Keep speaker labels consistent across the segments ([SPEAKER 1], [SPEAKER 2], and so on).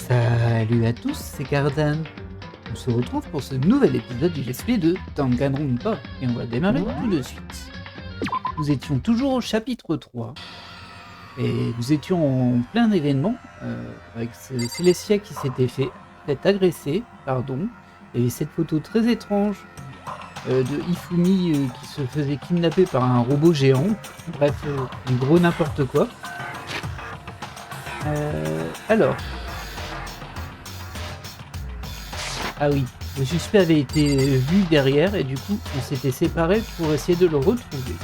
[SPEAKER 1] Salut à tous, c'est Cardan. On se retrouve pour ce nouvel épisode du Let's Play de Danganronpa et on va démarrer tout de suite. Nous étions toujours au chapitre 3 et nous étions en plein événement avec Célestia qui s'était fait agresser, pardon, et cette photo très étrange de Hifumi qui se faisait kidnapper par un robot géant, bref, un gros n'importe quoi. Alors... Ah oui, le suspect avait été vu derrière et du coup on s'était séparés pour essayer de le retrouver.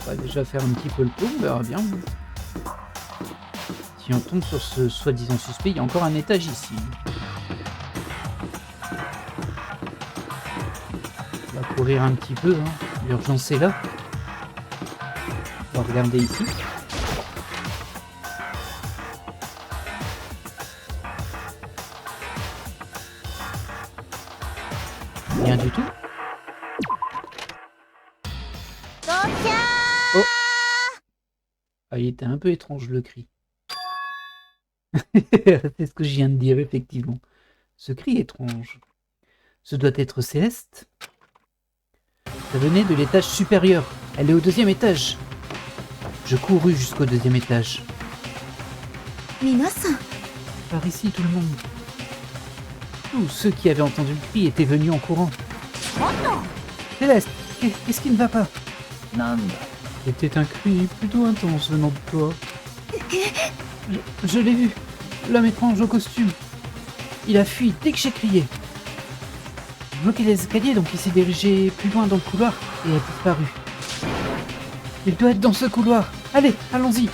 [SPEAKER 1] On va déjà faire un petit peu le tour, on verra bien. Si on tombe sur ce soi-disant suspect, il y a encore un étage ici. On va courir un petit peu, hein. L'urgence est là. On va regarder ici. Rien du tout. Oh. Ah, il était un peu étrange le cri. C'est ce que je viens de dire, effectivement. Ce cri étrange. Ce doit être Céleste. Ça venait de l'étage supérieur. Elle est au 2e étage. Je courus jusqu'au 2e étage.
[SPEAKER 2] Minasan.
[SPEAKER 1] Par ici, tout le monde. Tous ceux qui avaient entendu le cri étaient venus en courant. Céleste, qu'est-ce qui ne va pas? C'était un cri plutôt intense venant de toi. Je l'ai vu. L'homme étrange au costume. Il a fui dès que j'ai crié. Il bloquait les escaliers, donc il s'est dirigé plus loin dans le couloir et a disparu. Il doit être dans ce couloir. Allez, allons-y.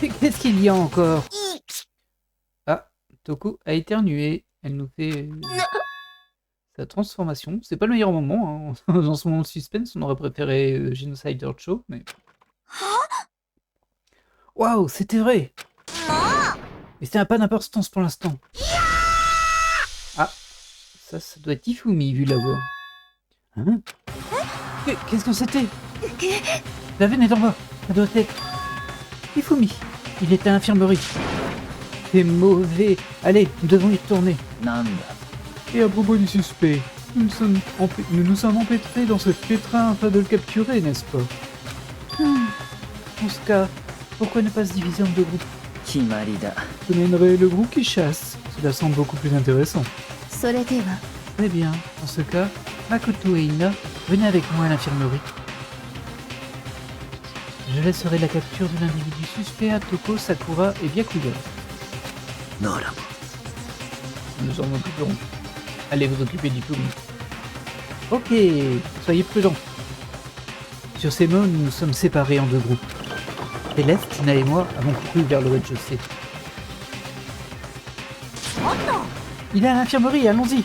[SPEAKER 1] Qu'est-ce qu'il y a encore? Ah, Toko a éternué. Elle nous fait sa transformation. C'est pas le meilleur moment, hein. Dans ce moment de suspense, on aurait préféré Genocide Show, mais... Waouh, c'était vrai. Mais c'était pas d'importance pour l'instant. Ah, ça doit être Hifumi, vu la voix. Hein? Qu'est-ce que c'était? La veine est en bas. Ça doit être... Hifumi. Il est à l'infirmerie. C'est mauvais. Allez, nous devons y retourner. Et à propos du suspect, nous nous sommes empêtrés dans ce pétrin afin de le capturer, n'est-ce pas? En ce cas, pourquoi ne pas se diviser en 2 groupes? Je mènerai le groupe qui chasse. Cela semble beaucoup plus intéressant. Très bien. En ce cas, Makoto et Ina, venez avec moi à l'infirmerie. Je laisserai la capture de l'individu suspect à Toko, Sakura et Byakuya. Nous en occuperons. Allez vous occuper du Hifumi. Ok, soyez prudents. Sur ces mots, nous nous sommes séparés en 2 groupes. Céleste, Tina et moi avons couru vers le rez-de-chaussée. Il est à l'infirmerie, allons-y.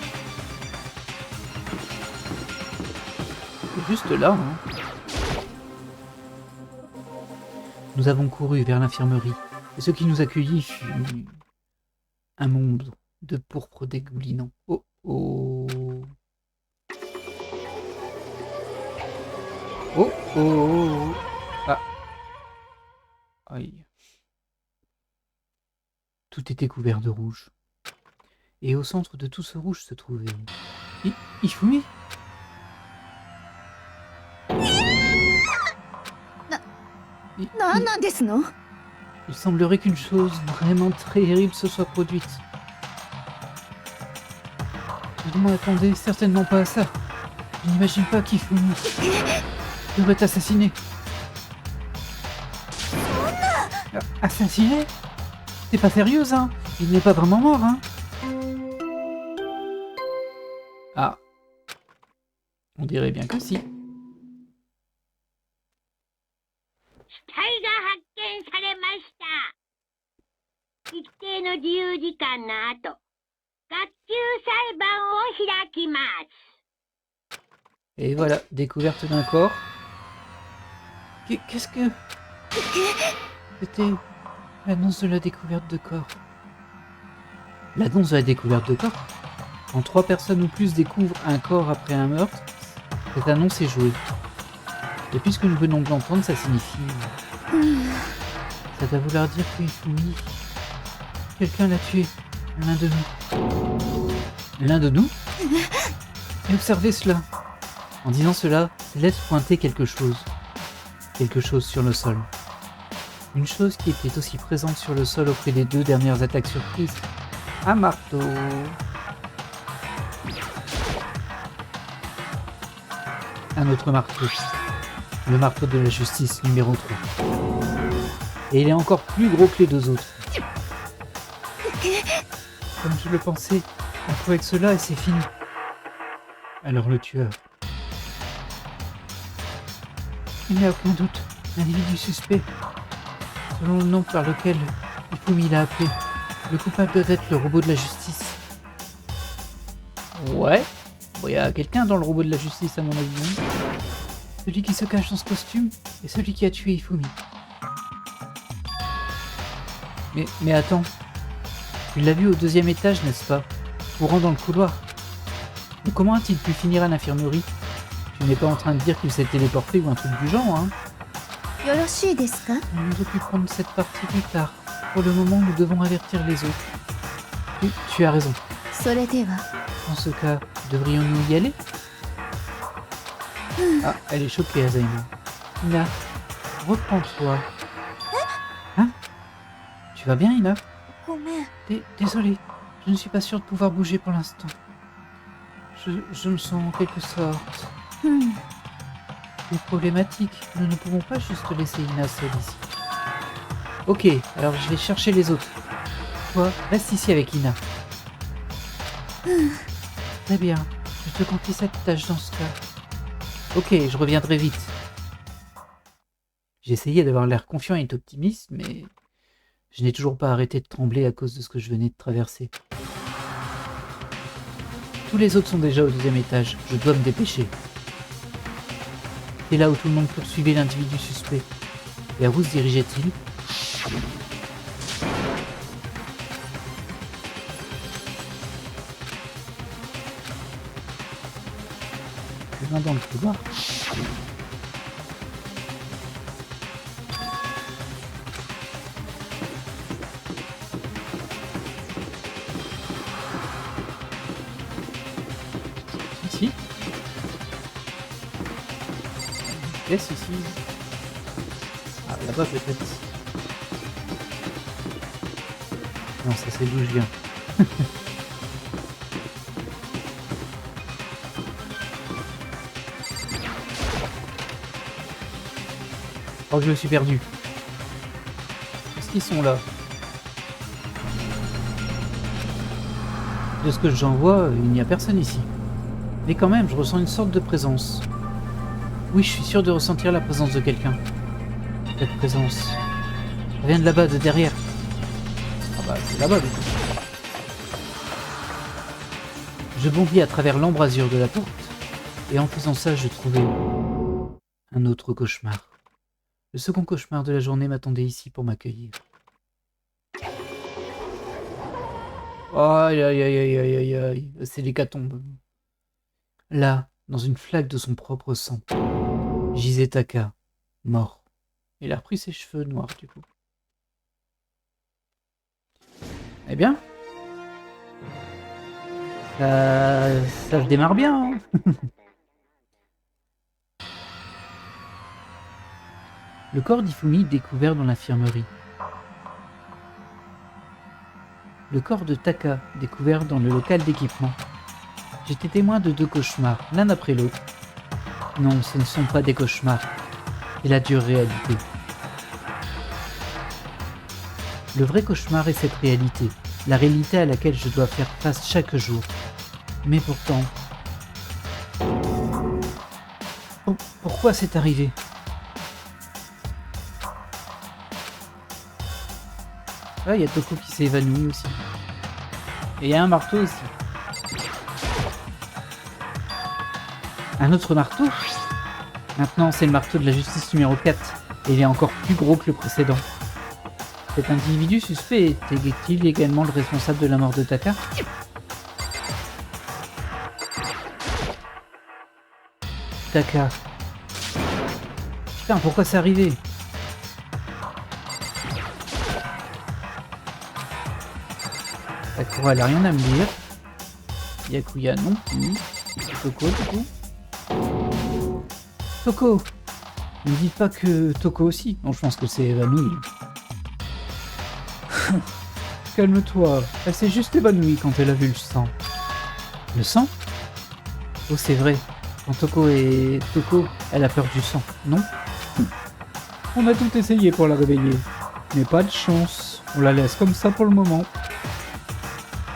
[SPEAKER 1] C'est juste là, hein. Nous avons couru vers l'infirmerie, et ce qui nous accueillit fut un monde de pourpre dégoulinant. Oh oh. Oh oh. Ah. Aïe. Tout était couvert de rouge. Et au centre de tout ce rouge se trouvait... Hifumi ? Il semblerait qu'une chose vraiment terrible se soit produite. Je ne m'attendais certainement pas à ça. Je n'imagine pas qu'Hifumi devrait assassiner. Assassiné? T'es pas sérieuse, hein? Il n'est pas vraiment mort, hein? Ah. On dirait bien que si. Et voilà, découverte d'un corps. Qu'est-ce que... C'était l'annonce de la découverte de corps. L'annonce de la découverte de corps? Quand 3 personnes ou plus découvrent un corps après un meurtre, cette annonce est jouée. Et puisque nous venons de l'entendre, ça signifie... Ça doit vouloir dire que Ifumi... Quelqu'un l'a tué. L'un de nous. L'un de nous? Et observez cela. En disant cela, Céleste pointait quelque chose. Quelque chose sur le sol. Une chose qui était aussi présente sur le sol auprès des 2 dernières attaques surprises. Un marteau. Un autre marteau. Le marteau de la justice numéro 3. Et il est encore plus gros que les 2 autres. Comme je le pensais, on trouve avec cela et c'est fini. Alors le tueur. Il n'y a aucun doute, l'individu suspect, selon le nom par lequel Ifumi l'a appelé, le coupable doit être le robot de la justice. Ouais, bon, y a quelqu'un dans le robot de la justice à mon avis. Hein. Celui qui se cache dans ce costume est celui qui a tué Ifumi. Mais attends, tu l'as vu au 2e étage, n'est-ce pas? Courant dans le couloir. Mais comment a-t-il pu finir à l'infirmerie? Tu n'es pas en train de dire qu'il s'est téléporté ou un truc du genre, hein? Nous nous occuperons de cette partie plus tard. Pour le moment, nous devons avertir les autres. Tu as raison. Dans ce cas, devrions-nous y aller? Ah, elle est choquée, Azaina. Ina, reprends-toi. Hein? Tu vas bien, Ina? Désolée, je ne suis pas sûre de pouvoir bouger pour l'instant. Je me sens en quelque sorte... C'est problématique. Nous ne pouvons pas juste laisser Ina seule ici. Ok, alors je vais chercher les autres. Toi, reste ici avec Ina. Très bien. Je te confie cette tâche dans ce cas. Ok, je reviendrai vite. J'ai essayé d'avoir l'air confiant et optimiste, mais je n'ai toujours pas arrêté de trembler à cause de ce que je venais de traverser. Tous les autres sont déjà au 2e étage. Je dois me dépêcher. C'est là où tout le monde poursuivait l'individu suspect. Vers où se dirigeait-il? Plus loin dans le couloir. Ici. Yes, ici. Ah, là-bas peut-être. Non, ça c'est d'où je viens. Oh, je me suis perdu. Est-ce qu'ils sont là? De ce que j'en vois, il n'y a personne ici. Mais quand même, je ressens une sorte de présence. Oui, je suis sûr de ressentir la présence de quelqu'un. Cette présence. Elle vient de là-bas, de derrière. Ah bah, c'est là-bas, du coup. Je bondis à travers l'embrasure de la porte, et en faisant ça, je trouvais un autre cauchemar. Le second cauchemar de la journée m'attendait ici pour m'accueillir. Aïe, aïe, aïe, aïe, aïe, aïe, aïe. C'est l'hécatombe. Là, dans une flaque de son propre sang, gisait Taka, mort. Il a repris ses cheveux noirs, du coup. Eh bien, ça se démarre bien, hein. Le corps d'Ifumi découvert dans l'infirmerie. Le corps de Taka découvert dans le local d'équipement. J'étais témoin de 2 cauchemars, l'un après l'autre. Non, ce ne sont pas des cauchemars, c'est la dure réalité. Le vrai cauchemar est cette réalité, la réalité à laquelle je dois faire face chaque jour. Mais pourtant... Pourquoi c'est arrivé ? Ah, il y a Toko qui s'est évanoui aussi. Et il y a un marteau aussi. Un autre marteau ? Maintenant, c'est le marteau de la justice numéro 4. Et il est encore plus gros que le précédent. Cet individu suspect était-il également le responsable de la mort de Taka ? Taka. Putain, pourquoi c'est arrivé ? Sakura, elle a rien à me dire. Yakuya non plus. Toko, du coup. Toko! Ne me dites pas que Toko aussi. Non, je pense que c'est évanoui. Calme-toi. Elle s'est juste évanouie quand elle a vu le sang. Le sang? Oh, c'est vrai. Quand Toko, elle a peur du sang, non? On a tout essayé pour la réveiller. Mais pas de chance. On la laisse comme ça pour le moment.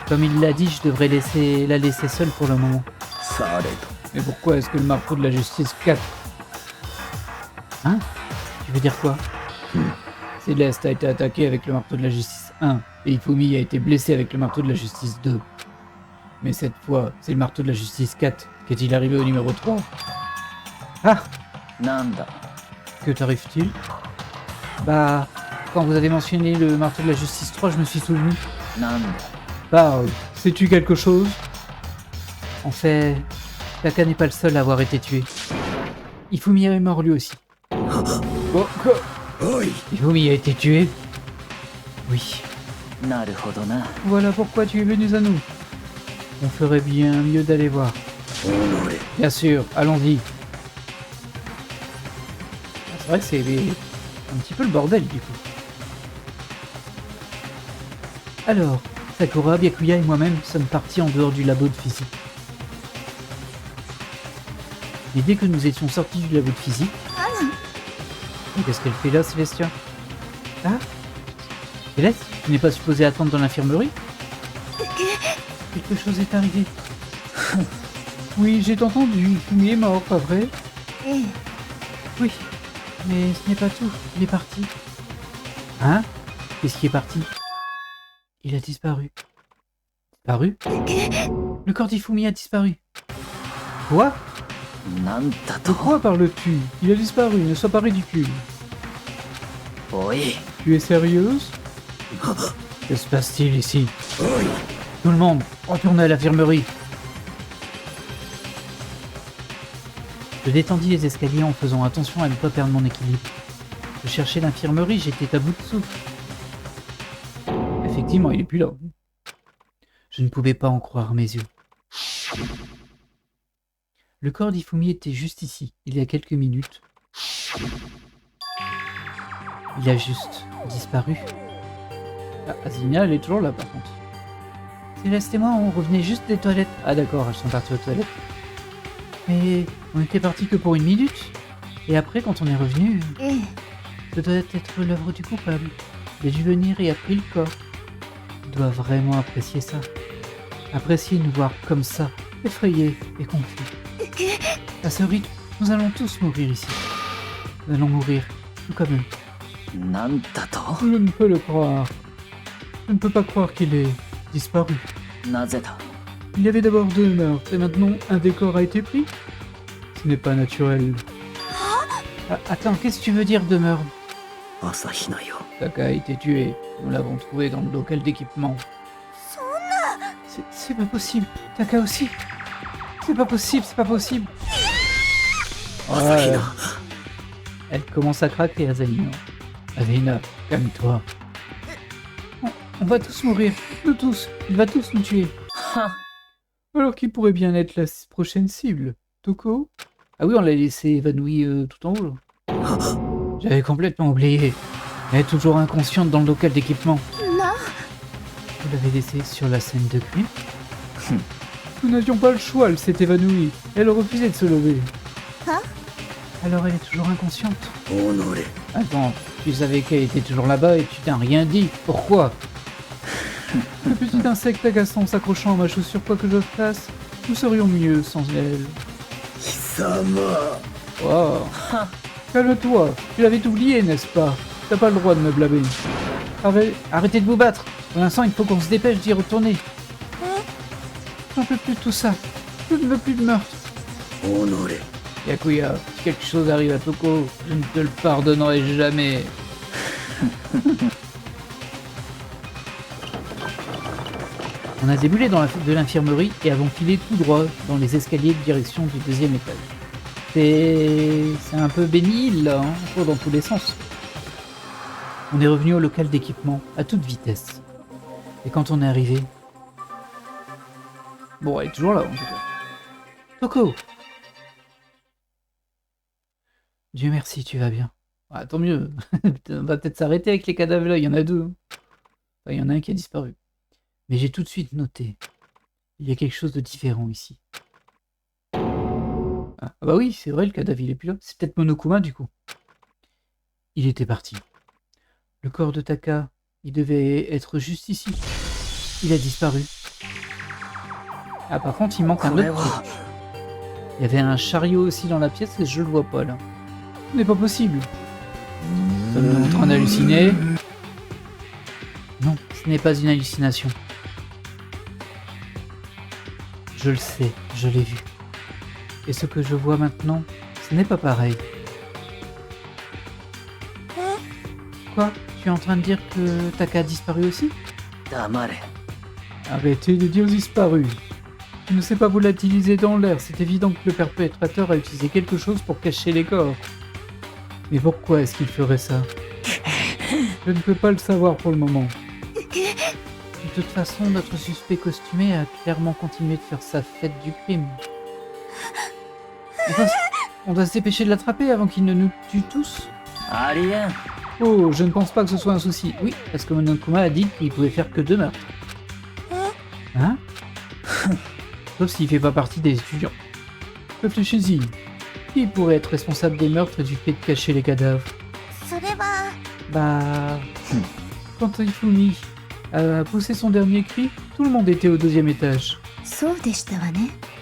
[SPEAKER 1] Comme il l'a dit, je devrais la laisser seule pour le moment. Mais pourquoi est-ce que le marteau de la justice 4... Hein? Tu veux dire quoi? Céleste a été attaqué avec le marteau de la justice 1 et Ifumi a été blessé avec le marteau de la justice 2. Mais cette fois, c'est le marteau de la justice 4 qu'est-il arrivé au numéro 3. Ah! Que t'arrive-t-il? Bah, quand vous avez mentionné le marteau de la justice 3, je me suis souvenu. Parle, sais-tu quelque chose? En fait, Taka n'est pas le seul à avoir été tué. Ifumi est mort lui aussi. Oh, quoi? Ifumi a été tué? Oui. Voilà pourquoi tu es venu à nous. On ferait bien mieux d'aller voir. Bien sûr, allons-y. C'est vrai que c'est un petit peu le bordel du coup. Alors, Sakura, Byakuya et moi-même sommes partis en dehors du labo de physique. Et dès que nous étions sortis du labo de physique... Qu'est-ce qu'elle fait là, Célestia? Ah? Céleste, tu n'es pas supposé attendre dans l'infirmerie? Quelque chose est arrivé. Oui, j'ai entendu. Ifumi est mort, pas vrai? Oui, mais ce n'est pas tout. Il est parti. Hein? Qu'est-ce qui est parti? Il a disparu. Disparu? Le corps d'Ifumi a disparu. Quoi? De quoi parles-tu? Il a disparu, ne sois pas ridicule. Tu es sérieuse? Que se passe-t-il ici? Tout le monde, retournez à l'infirmerie. Je détendis les escaliers en faisant attention à ne pas perdre mon équilibre. Je cherchais l'infirmerie, j'étais à bout de souffle. Effectivement, il est plus là. Je ne pouvais pas en croire mes yeux. Le corps d'Ifumi était juste ici, il y a quelques minutes. Il a juste disparu. Ah, Asina, elle est toujours là par contre. Céleste et moi, on revenait juste des toilettes. Ah d'accord, elles sont parties aux toilettes. Mais on était partis que pour 1 minute. Et après, quand on est revenu, ça doit être l'œuvre du coupable. Il a dû venir et a pris le corps. Il doit vraiment apprécier ça. Apprécier nous voir comme ça, effrayés et confus. À ce rythme, nous allons tous mourir ici. Nous allons mourir, tout comme eux. Je ne peux le croire. Je ne peux pas croire qu'il ait disparu. Il y avait d'abord 2 meurtres et maintenant un des corps a été pris. Ce n'est pas naturel. Ah, attends, qu'est-ce que tu veux dire de meurtre? Taka a été tué. Nous l'avons trouvé dans le local d'équipement. C'est pas possible. Taka aussi. C'est pas possible, c'est pas possible. Ouais. Elle commence à craquer, Azalina. Azalina, calme-toi. On va tous mourir. Nous tous. Il va tous nous tuer. Alors qui pourrait bien être la prochaine cible? Toko? Ah oui, on l'a laissé évanoui tout en haut. J'avais complètement oublié. Elle est toujours inconsciente dans le local d'équipement. Vous l'avez laissée sur la scène de crime? Nous n'avions pas le choix, elle s'est évanouie. Elle refusait de se lever. Alors elle est toujours inconsciente. Attends, tu savais qu'elle était toujours là-bas et tu t'as rien dit. Pourquoi? Le petit insecte agaçant s'accrochant à ma chaussure, quoi que je fasse, nous serions mieux sans elle. Oh. Calme-toi, tu l'avais oublié, n'est-ce pas? T'as pas le droit de me blâmer. Arrêtez de vous battre. Pour l'instant, il faut qu'on se dépêche d'y retourner. J'en peux plus de tout ça. Je ne veux plus de meurtre. Yakuya, si quelque chose arrive à Toko, je ne te le pardonnerai jamais. On a déboulé de l'infirmerie et avons filé tout droit dans les escaliers de direction du 2e étage. C'est un peu bénil là, hein, on court dans tous les sens. On est revenu au local d'équipement à toute vitesse. Et quand on est arrivé, Bon, elle est toujours là, en tout cas. Toko! Dieu merci, tu vas bien. Ah, tant mieux. On va peut-être s'arrêter avec les cadavres là, il y en a deux. Hein. Enfin, il y en a un qui a disparu. Mais j'ai tout de suite noté. Il y a quelque chose de différent ici. Ah bah oui, c'est vrai, le cadavre il est plus là. C'est peut-être Monokuma du coup. Il était parti. Le corps de Taka, il devait être juste ici. Il a disparu. Ah par contre, il manque un autre truc. Il y avait un chariot aussi dans la pièce et je le vois pas là. Ce n'est pas possible. Sommes-nous en train d'halluciner? Non, ce n'est pas une hallucination. Je le sais, je l'ai vu. Et ce que je vois maintenant, ce n'est pas pareil. Quoi? Tu es en train de dire que Taka a disparu aussi? Arrêtez de dire disparu. Tu ne sais pas volatiliser dans l'air, c'est évident que le perpétrateur a utilisé quelque chose pour cacher les corps. Mais pourquoi est-ce qu'il ferait ça? Je ne peux pas le savoir pour le moment. De toute façon, notre suspect costumé a clairement continué de faire sa fête du crime. On doit se dépêcher de l'attraper avant qu'il ne nous tue tous. Oh, je ne pense pas que ce soit un souci. Oui, parce que Monokuma a dit qu'il pouvait faire que 2 meurtres. Hein? Sauf s'il fait pas partie des étudiants. Réfléchis-y. Qui pourrait être responsable des meurtres et du fait de cacher les cadavres? Bah... Quand Ifumi a poussé son dernier cri, tout le monde était au 2e étage.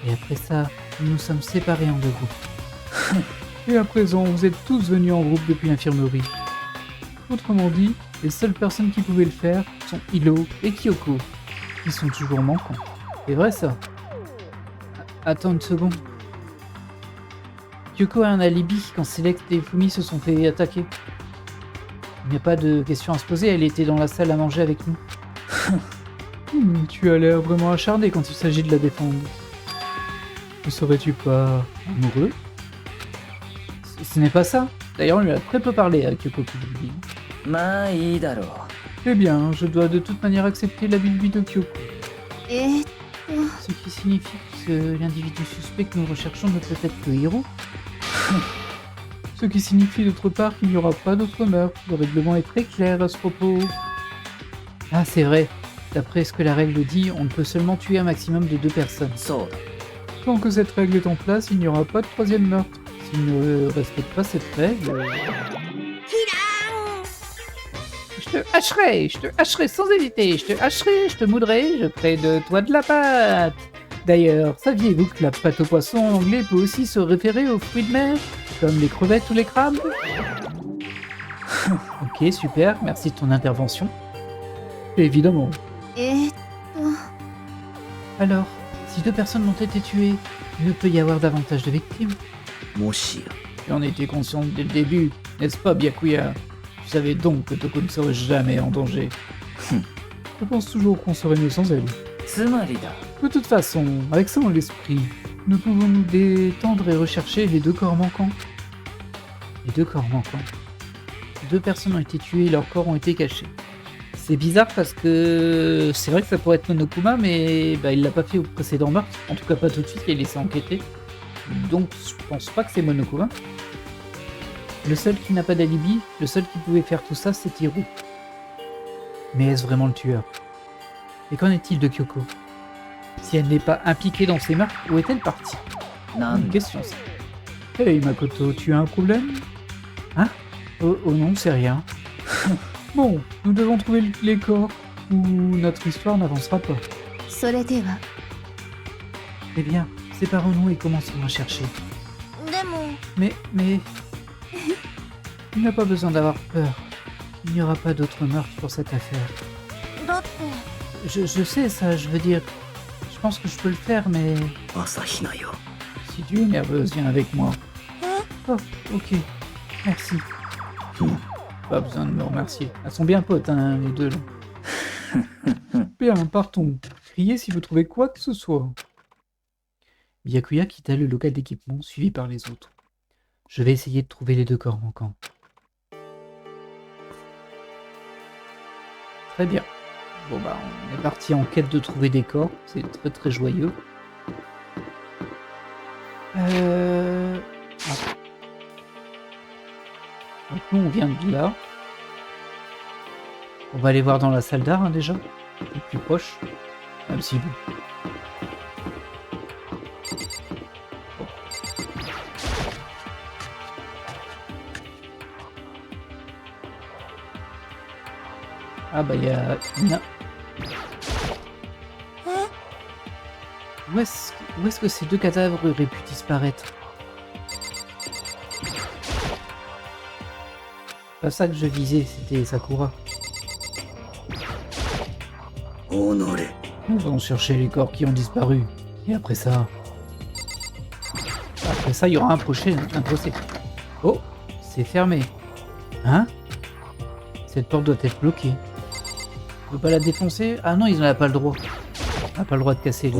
[SPEAKER 1] Et après ça, nous nous sommes séparés en 2 groupes. Et à présent, vous êtes tous venus en groupe depuis l'infirmerie. Autrement dit, les seules personnes qui pouvaient le faire sont Hilo et Kyoko, qui sont toujours manquants. C'est vrai ça? Attends une seconde. Kyoko a un alibi quand Select et Ifumi se sont fait attaquer. Il n'y a pas de question à se poser, elle était dans la salle à manger avec nous. Tu as l'air vraiment acharné quand il s'agit de la défendre. Ne serais-tu pas amoureux? Ce n'est pas ça. D'ailleurs, on lui a très peu parlé à Kyoko Kubi. Eh bien, je dois de toute manière accepter l'avis de Kyoko. Ce qui signifie que l'individu suspect que nous recherchons ne peut être que Hiro. Ce qui signifie d'autre part qu'il n'y aura pas d'autres meurtres. Le règlement est très clair à ce propos. Ah, c'est vrai. D'après ce que la règle dit, on ne peut seulement tuer un maximum de 2 personnes. Tant que cette règle est en place, il n'y aura pas de 3e meurtre. S'il ne respecte pas cette règle... je te hacherai sans hésiter, je te hacherai, je te moudrai, je ferai de toi de la pâte. D'ailleurs, saviez-vous que la pâte au poisson en anglais peut aussi se référer aux fruits de mer, comme les crevettes ou les crabes? Ok, super, merci de ton intervention. Évidemment. Alors, si 2 personnes ont été tuées, il ne peut y avoir davantage de victimes. Tu en étais conscient dès le début, n'est-ce pas, Byakuya? Tu savais donc que Toko ne serait jamais en danger. Je pense toujours qu'on serait mieux sans elle. De toute façon, avec ça en l'esprit, nous pouvons nous détendre et rechercher les 2 corps manquants. Les 2 corps manquants. 2 personnes ont été tuées et leurs corps ont été cachés. C'est bizarre parce que c'est vrai que ça pourrait être Monokuma, mais bah, il l'a pas fait au précédent meurtre. En tout cas pas tout de suite, il a laissé enquêter. Donc je pense pas que c'est Monokuma. Le seul qui n'a pas d'alibi, le seul qui pouvait faire tout ça, c'est Hiro. Mais est-ce vraiment le tueur? Et qu'en est-il de Kyoko? Si elle n'est pas impliquée dans ces meurtres, où est-elle partie? Une question ça. Hey Makoto, tu as un problème? Hein? Oh non, c'est rien. Bon, nous devons trouver les corps, ou notre histoire n'avancera pas. Eh bien, séparons-nous et commençons à chercher. Mais... Il n'y a pas besoin d'avoir peur. Il n'y aura pas d'autres meurtres pour cette affaire. Je sais ça, je veux dire... Je pense que je peux le faire, mais... Si tu es nerveuse, viens avec moi. Oh, ok. Merci. Pas besoin de me remercier. Elles sont bien potes, hein, les deux. Bien, partons. Criez si vous trouvez quoi que ce soit. Byakuya quitta le local d'équipement, suivi par les autres. Je vais essayer de trouver les 2 corps manquants. Très bien. Bon bah on est parti en quête de trouver des corps, c'est très très joyeux. Ah. Donc nous on vient de là. On va aller voir dans la salle d'art hein, déjà, le plus proche. Même si bon. Ah bah il y a une... Où est-ce que ces deux cadavres auraient pu disparaître? Pas ça que je visais, c'était Sakura. Nous allons chercher les corps qui ont disparu. Et après ça... Après ça, il y aura un procès. Oh, c'est fermé. Hein? Cette porte doit être bloquée. On peut pas la défoncer? Ah non, ils n'ont pas le droit. On n'a pas le droit de casser les...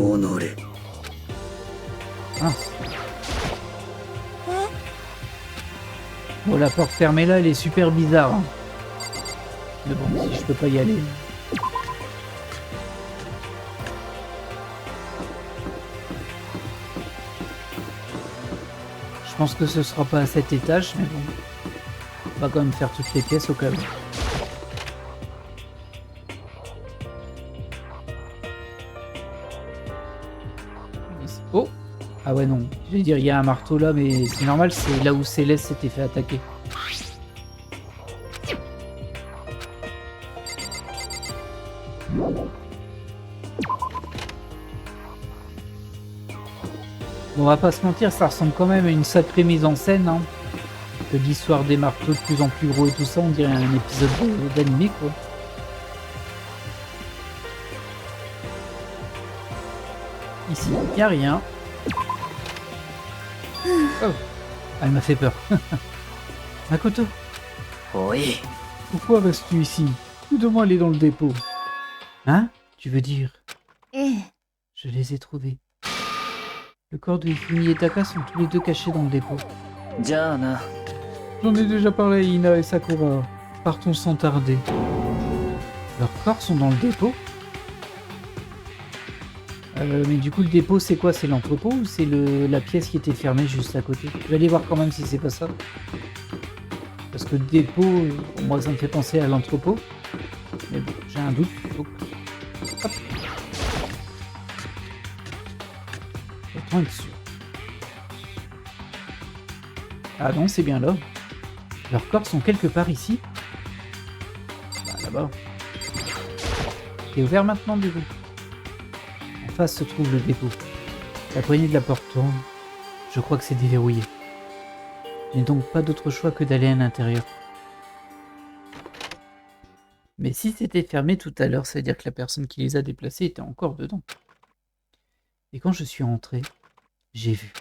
[SPEAKER 1] Mince. Bon, la porte fermée là, elle est super bizarre. Hein. Mais bon, si je peux pas y aller... Je pense que ce sera pas à cet étage, mais bon. On va quand même faire toutes les pièces au cas où. Oh! Ah ouais non, je vais dire il y a un marteau là, mais c'est normal, c'est là où Céleste s'était fait attaquer. Bon, on va pas se mentir, ça ressemble quand même à une sacrée mise en scène, hein. Que l'histoire des marteaux de plus en plus gros et tout ça, on dirait un épisode d'animé quoi. Ici, il n'y a rien. Oh, elle m'a fait peur. Makoto. Oui. Pourquoi restes-tu ici? Aide-moi à aller dans le dépôt. Hein? Tu veux dire? Je les ai trouvés. Le corps de Ifumi et Taka sont tous les deux cachés dans le dépôt. Jana. J'en ai déjà parlé à Ina et Sakura. Partons sans tarder. Leurs corps sont dans le dépôt? Mais du coup, le dépôt, c'est quoi? C'est l'entrepôt ou c'est la pièce qui était fermée juste à côté? Je vais aller voir quand même si c'est pas ça. Parce que le dépôt, moi, ça me fait penser à l'entrepôt. Mais bon, j'ai un doute. Hop. Autant être sûr. Ah non, c'est bien là. Leurs corps sont quelque part ici. Bah, là-bas. C'est ouvert maintenant, du coup. En face se trouve le dépôt. La poignée de la porte tourne. Je crois que c'est déverrouillé. Je n'ai donc pas d'autre choix que d'aller à l'intérieur. Mais si c'était fermé tout à l'heure, ça veut dire que la personne qui les a déplacés était encore dedans. Et quand je suis rentré, j'ai vu.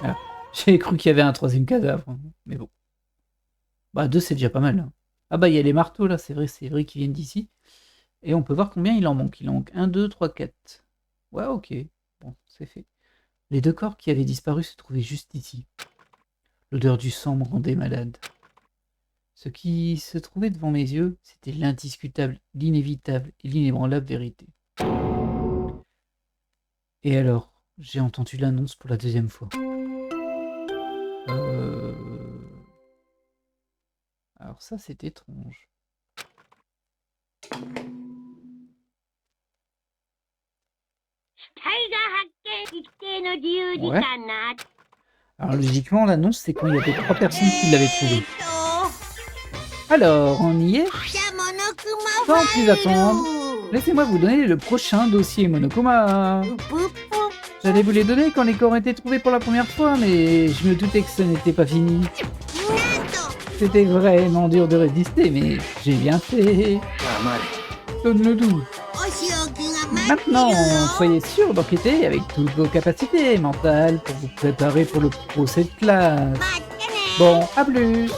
[SPEAKER 1] Ah, j'ai cru qu'il y avait un troisième cadavre, mais bon. Bah 2 c'est déjà pas mal. Hein. Ah bah il y a les marteaux là, c'est vrai qu'ils viennent d'ici. Et on peut voir combien il en manque. Il en manque 1, 2, 3, 4. Ouais ok, bon c'est fait. Les deux corps qui avaient disparu se trouvaient juste ici. L'odeur du sang me rendait malade. Ce qui se trouvait devant mes yeux, c'était l'indiscutable, l'inévitable et l'inébranlable vérité. Et alors, j'ai entendu l'annonce pour la deuxième fois. Alors ça, c'est étrange. Ouais. Alors logiquement, l'annonce, c'est quand il y avait 3 personnes qui l'avaient trouvé. Alors, on y est? Sans plus attendre, laissez-moi vous donner le prochain dossier Monokuma. J'allais vous les donner quand les corps étaient trouvés pour la première fois, mais je me doutais que ce n'était pas fini. C'était vraiment dur de résister, mais j'ai bien fait. Donne-le doux. Maintenant, soyez sûr d'enquêter avec toutes vos capacités mentales pour vous préparer pour le procès de classe. Bon, à plus.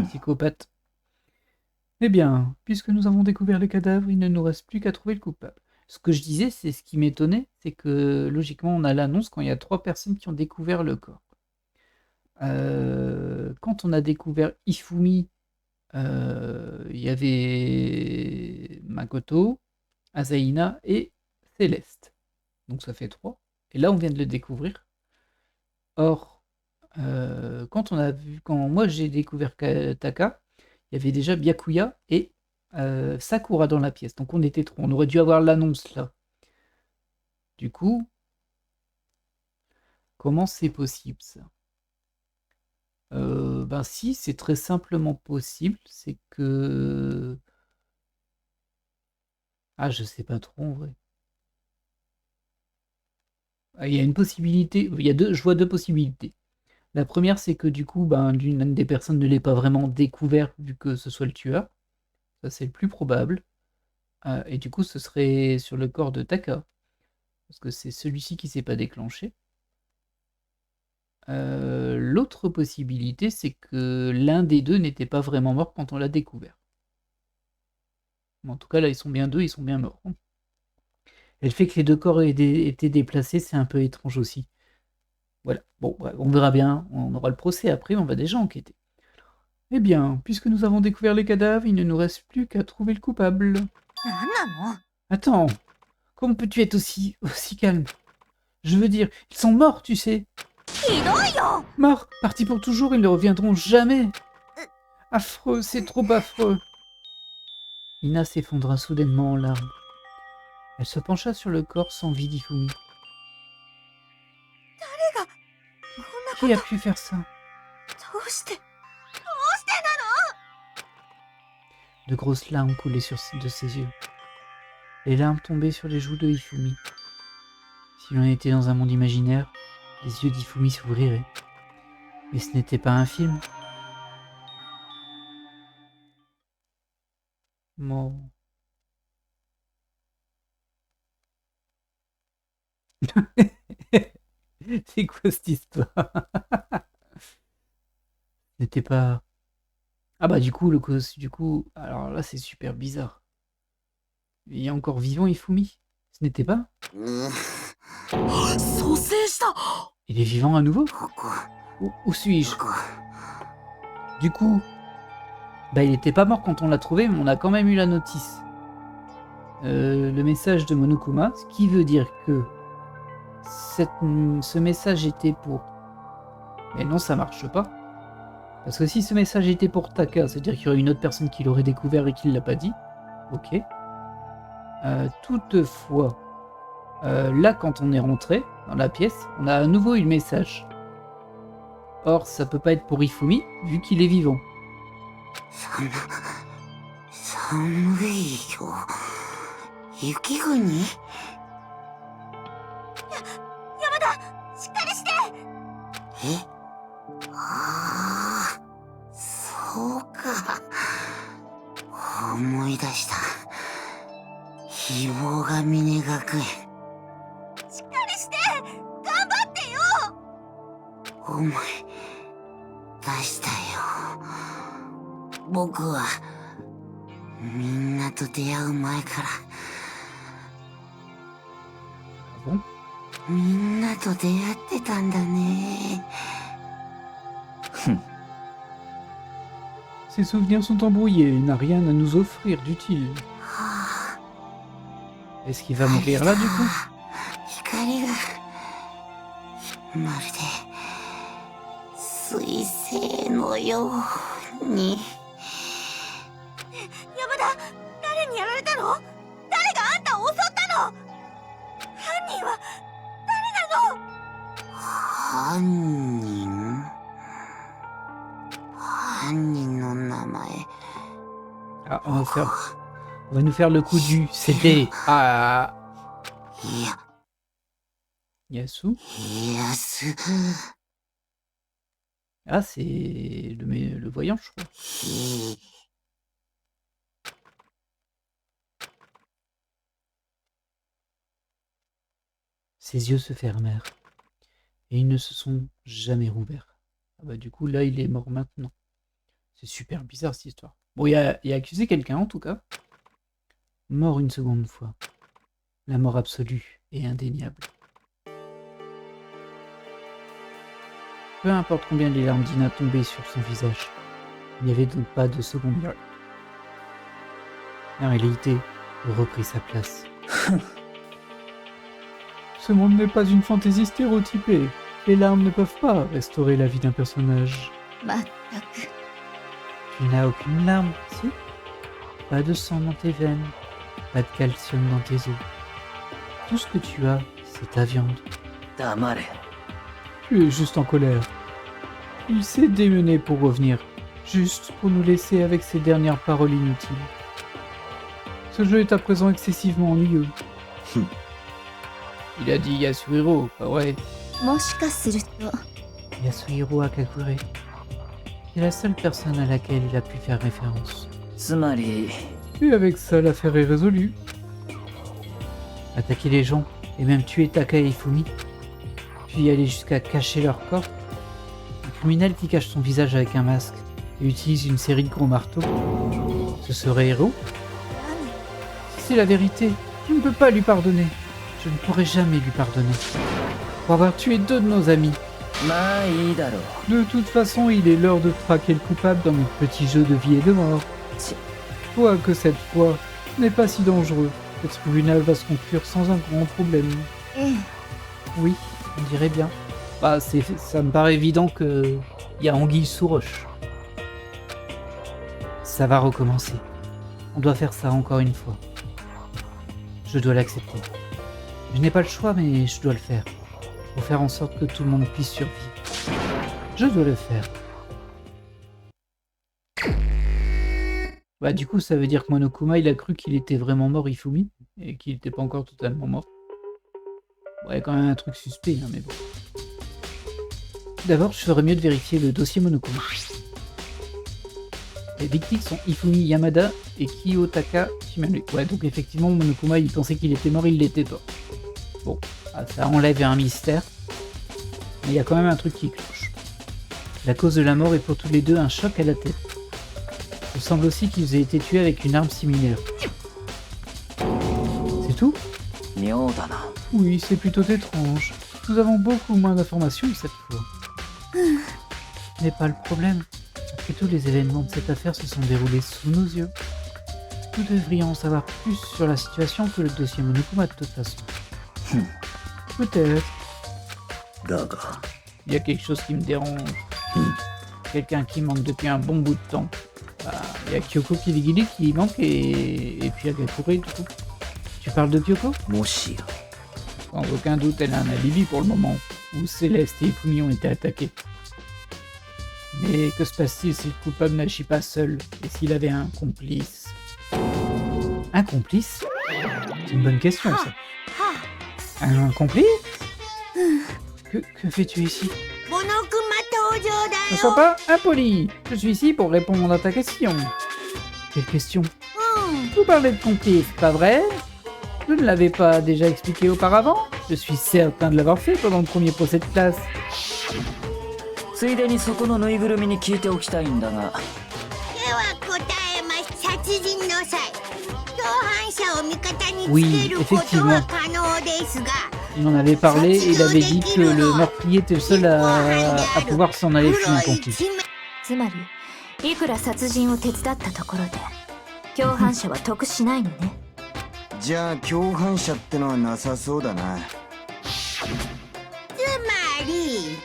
[SPEAKER 1] Psychopathe. Eh bien, puisque nous avons découvert les cadavres, il ne nous reste plus qu'à trouver le coupable. Ce que je disais, c'est ce qui m'étonnait, c'est que logiquement on a l'annonce quand il y a 3 personnes qui ont découvert le corps. quand on a découvert Ifumi, il y avait Makoto, Asaina et Céleste. Donc ça fait 3. Et là, on vient de le découvrir. Or, quand moi j'ai découvert Taka, il y avait déjà Byakuya et Sakura dans la pièce. Donc on était 3. On aurait dû avoir l'annonce là. Du coup, comment c'est possible ça? Ben si, c'est très simplement possible. C'est que... Ah, je sais pas trop en vrai. Ah, il y a une possibilité, je vois deux possibilités. La première, c'est que du coup, ben, l'une des personnes ne l'ait pas vraiment découvert vu que ce soit le tueur. Ça, c'est le plus probable. Et du coup, ce serait sur le corps de Taka. Parce que c'est celui-ci qui s'est pas déclenché. L'autre possibilité, c'est que l'un des deux n'était pas vraiment mort quand on l'a découvert. En tout cas, là, ils sont bien deux, ils sont bien morts. Et le fait que les deux corps aient été déplacés, c'est un peu étrange aussi. Voilà. Bon, bref, on verra bien. On aura le procès après, on va déjà enquêter. Eh bien, puisque nous avons découvert les cadavres, il ne nous reste plus qu'à trouver le coupable. Attends, comment peux-tu être aussi calme? Je veux dire, ils sont morts, tu sais. Morts, partis pour toujours, ils ne reviendront jamais. Affreux, c'est trop affreux. Ina s'effondra soudainement en larmes. Elle se pencha sur le corps sans vie d'Ifumi. Qui a pu faire ça? De grosses larmes coulaient de ses yeux. Les larmes tombaient sur les joues de Ifumi. Si l'on était dans un monde imaginaire, les yeux d'Ifumi s'ouvriraient. Mais ce n'était pas un film. Bon. C'est quoi cette histoire? N'était pas... Ah bah du coup, alors là c'est super bizarre. Il est encore vivant Ifumi? Ce n'était pas? Il est vivant à nouveau? Où suis-je? Du coup, bah il était pas mort quand on l'a trouvé, mais on a quand même eu la notice. Le message de Monokuma, ce qui veut dire que ce message était pour... Mais non, ça marche pas. Parce que si ce message était pour Taka, c'est-à-dire qu'il y aurait une autre personne qui l'aurait découvert et qui ne l'a pas dit. Ok. Toutefois, là, quand on est rentré dans la pièce, on a à nouveau eu le message. Or, ça peut pas être pour Ifumi, vu qu'il est vivant. Ah bon? Ses souvenirs sont embrouillés, il n'a rien à nous offrir d'utile. Est-ce qu'il va mourir là du coup? Ah, on va nous faire le coup du CD. Ah. Yasu. Ah, c'est le voyant, je crois. Ses yeux se fermèrent et ils ne se sont jamais rouverts. Ah bah du coup là il est mort maintenant. C'est super bizarre cette histoire. Bon, il a accusé quelqu'un en tout cas. Mort une seconde fois. La mort absolue et indéniable. Peu importe combien les larmes d'Ina tombaient sur son visage, il n'y avait donc pas de second miracle. La réalité reprit sa place. Ce monde n'est pas une fantaisie stéréotypée. Les larmes ne peuvent pas restaurer la vie d'un personnage.
[SPEAKER 2] まったく
[SPEAKER 1] Tu n'as aucune larme, si? Pas de sang dans tes veines, pas de calcium dans tes os. Tout ce que tu as, c'est ta viande.
[SPEAKER 3] 黙れ。
[SPEAKER 1] Tu es juste en colère. Il s'est démené pour revenir, juste pour nous laisser avec ses dernières paroles inutiles. Ce jeu est à présent excessivement ennuyeux. Il a dit Yasuhiro, pas vrai?
[SPEAKER 2] もしかすると
[SPEAKER 1] Yasuhiro Akagure. C'est la seule personne à laquelle il a pu faire référence.
[SPEAKER 3] つまり、
[SPEAKER 1] Et avec ça, l'affaire est résolue. Attaquer les gens, et même tuer Taka et Ifumi, puis aller jusqu'à cacher leur corps. Un criminel qui cache son visage avec un masque et utilise une série de gros marteaux. Ce serait héros? Si c'est la vérité, je ne peux pas lui pardonner. Je ne pourrai jamais lui pardonner. Pour avoir tué 2 de nos amis.
[SPEAKER 3] まあいいだろう。
[SPEAKER 1] De toute façon, il est l'heure de traquer le coupable dans notre petit jeu de vie et de mort. Quoi que cette fois, ce n'est pas si dangereux. Le tribunal va se conclure sans un grand problème.
[SPEAKER 2] ええ
[SPEAKER 1] Oui, on dirait bien. Bah, ça me paraît évident que y a anguille sous roche. Ça va recommencer. On doit faire ça encore une fois. Je dois l'accepter. Je n'ai pas le choix, mais je dois le faire. Pour faire en sorte que tout le monde puisse survivre. Je dois le faire. Bah du coup, ça veut dire que Monokuma, il a cru qu'il était vraiment mort, Ifumi, et qu'il n'était pas encore totalement mort. Ouais, quand même un truc suspect, hein, mais bon. D'abord, je ferais mieux de vérifier le dossier Monokuma. Les victimes sont Ifumi Yamada et Kiyotaka Shimane. Ouais, donc effectivement, Monokuma, il pensait qu'il était mort, il l'était pas. Bon, ça enlève un mystère. Mais il y a quand même un truc qui cloche. La cause de la mort est pour tous les deux un choc à la tête. Il semble aussi qu'ils aient été tués avec une arme similaire. C'est tout?
[SPEAKER 3] 妙だな。
[SPEAKER 1] Oui, c'est plutôt étrange. Nous avons beaucoup moins d'informations cette fois. Ce n'est pas le problème. Après tout, les événements de cette affaire se sont déroulés sous nos yeux. Nous devrions en savoir plus sur la situation que le dossier Monokuma de toute façon. Peut-être.
[SPEAKER 3] だが、
[SPEAKER 1] Il y a quelque chose qui me dérange. Quelqu'un qui manque depuis un bon bout de temps. Bah, il y a Kyoko Kirigiri qui manque et puis Agakure du coup. Tu parles de Kyoko?
[SPEAKER 3] もしや。
[SPEAKER 1] Sans aucun doute, elle a un alibi pour le moment, où Céleste et Ifumi ont été attaqués. Mais que se passe-t-il si le coupable n'agit pas seul, et s'il avait un complice? Un complice? C'est une bonne question, ça. Un complice? Que fais-tu ici?
[SPEAKER 2] モノクマ登場だ
[SPEAKER 1] Ne
[SPEAKER 2] よ
[SPEAKER 1] sois pas impoli. Je suis ici pour répondre à ta question. Quelle question?
[SPEAKER 2] うん
[SPEAKER 1] Vous parlez de complice, pas vrai? Je ne l'avais pas déjà expliqué auparavant? Je suis certain de l'avoir fait pendant le premier procès de classe.
[SPEAKER 3] ついでにそこのぬいぐるみに聞いておきたいんだが、
[SPEAKER 2] では答えます殺人の際共犯者を味方につけることは可能ですが
[SPEAKER 1] Il en avait parlé et il avait dit que le meurtrier était le seul à pouvoir s'en aller si un complice.
[SPEAKER 2] つまりいくら殺人を手伝ったところで共犯者は得しないのね
[SPEAKER 4] じゃあ共犯者ってのはなさそうだな。
[SPEAKER 2] つまり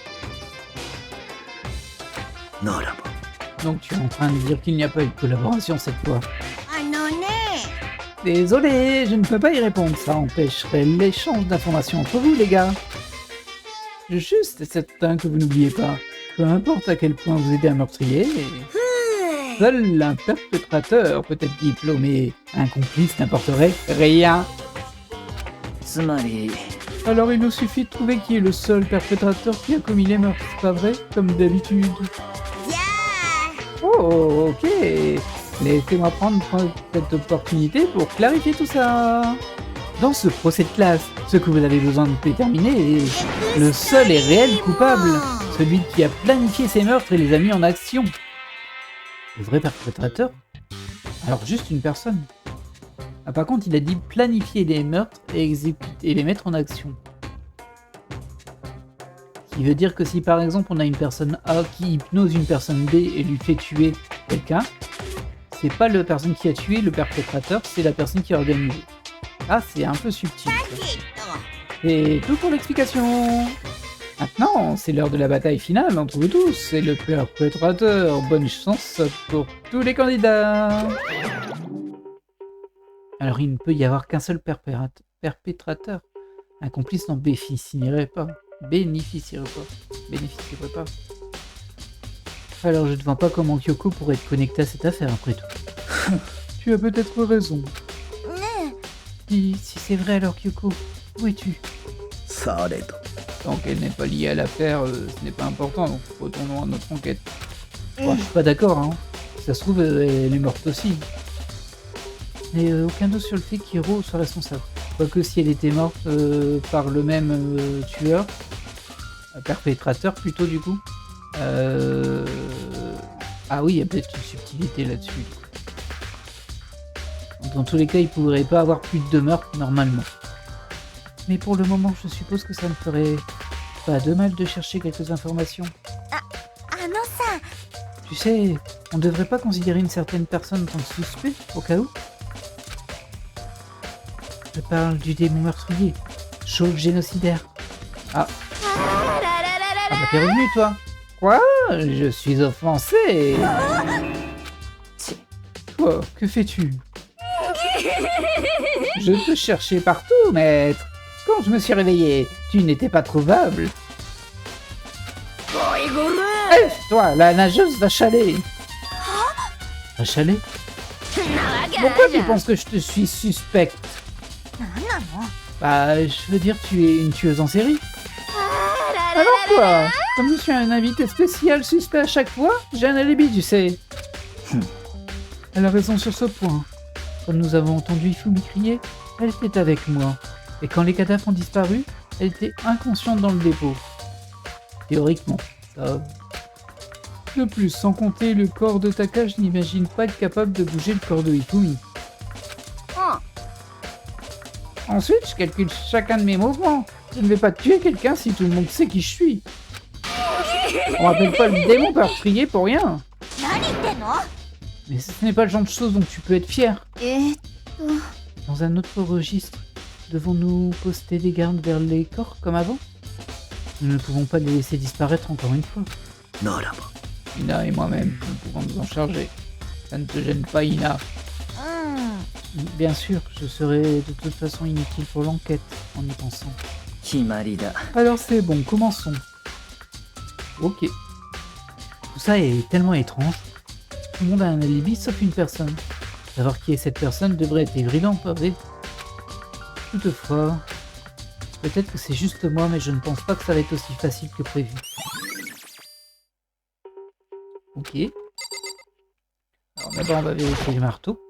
[SPEAKER 3] ならば。
[SPEAKER 1] Donc tu es en train de dire qu'il n'y a pas eu de collaboration cette fois.
[SPEAKER 2] あのね
[SPEAKER 1] Désolé, je ne peux pas y répondre, ça empêcherait l'échange d'informations entre vous les gars. Je suis juste certain que vous n'oubliez pas, peu importe à quel point vous aidez un meurtrier, seul un perpétrateur peut être diplômé, un complice n'apporterait rien.
[SPEAKER 3] つまり、
[SPEAKER 1] Alors il nous suffit de trouver qui est le seul perpétrateur qui a commis les meurtres, pas vrai? Comme d'habitude.
[SPEAKER 2] じゃあ
[SPEAKER 1] Oh, ok. Laissez-moi prendre cette opportunité pour clarifier tout ça. Dans ce procès de classe, ce que vous avez besoin de déterminer est le seul et réel coupable, celui qui a planifié ces meurtres et les a mis en action. Le vrai perpétrateur? Alors juste une personne. Ah, par contre, il a dit planifier les meurtres et exécuter et les mettre en action. Il veut dire que si par exemple on a une personne A qui hypnose une personne B et lui fait tuer quelqu'un, c'est pas la personne qui a tué le perpétrateur, c'est la personne qui a organisé. Ah, c'est un peu subtil. Ça. Et tout pour l'explication. Maintenant, c'est l'heure de la bataille finale entre vous tous. C'est le perpétrateur. Bonne chance pour tous les candidats. Alors, il ne peut y avoir qu'un seul perpétrateur. Un complice n'en bénéficierait pas. Bénéficierait pas. Alors, je ne vois pas comment Kyoko pourrait être connecté à cette affaire après tout. Tu as peut-être raison. Si c'est vrai alors, Kyoko, où es-tu? Tant qu'elle n'est pas liée à l'affaire, ce n'est pas important, donc retournons à notre enquête. Bon, je suis pas d'accord, hein. Si ça se trouve, elle est morte aussi. Mais aucun doute sur le fait qu'Hiro soit responsable. Quoique si elle était morte par le même tueur, perpétrateur plutôt du coup. Ah oui, il y a peut-être une subtilité là-dessus. Dans tous les cas, il ne pourrait pas avoir plus de 2 meurtres normalement. Mais pour le moment, je suppose que ça ne ferait pas de mal de chercher quelques informations. Tu sais, on ne devrait pas considérer une certaine personne en tant que suspect, au cas où. Je parle du démon meurtrier, chauve génocidaire. Ah bah t'es revenu toi. Quoi? Je suis offensé. Toi, que fais-tu? Je te cherchais partout, maître. Quand je me suis réveillé, tu n'étais pas trouvable. Hey, toi, la nageuse va chaler. Va chaler? Pourquoi tu penses que je te suis suspecte? Bah, je veux dire, tu es une tueuse en série. Alors quoi? Comme je suis un invité spécial suspect à chaque fois, j'ai un alibi, tu sais. Elle a raison sur ce point. Quand nous avons entendu Ifumi crier, elle était avec moi. Et quand les cadavres ont disparu, elle était inconsciente dans le dépôt. Théoriquement, ça... De plus, sans compter le corps de Taka, je n'imagine pas être capable de bouger le corps de Ifumi. Ensuite, je calcule chacun de mes mouvements. Je ne vais pas tuer quelqu'un si tout le monde sait qui je suis. On m'appelle pas le démon meurtrier pour rien. Mais ce n'est pas le genre de choses dont tu peux être fier. Dans un autre registre, devons-nous poster des gardes vers les corps comme avant? Nous ne pouvons pas les laisser disparaître encore une fois. Ina et moi-même, nous pouvons nous en charger. Ça ne te gêne pas, Ina? Bien sûr, je serai de toute façon inutile pour l'enquête en y pensant. Alors c'est bon, commençons. Ok. Tout ça est tellement étrange. Tout le monde a un alibi sauf une personne. Savoir qui est cette personne devrait être évident, pas vrai? Toutefois, peut-être que c'est juste moi, mais je ne pense pas que ça va être aussi facile que prévu. Ok. Alors d'abord on va vérifier les marteaux.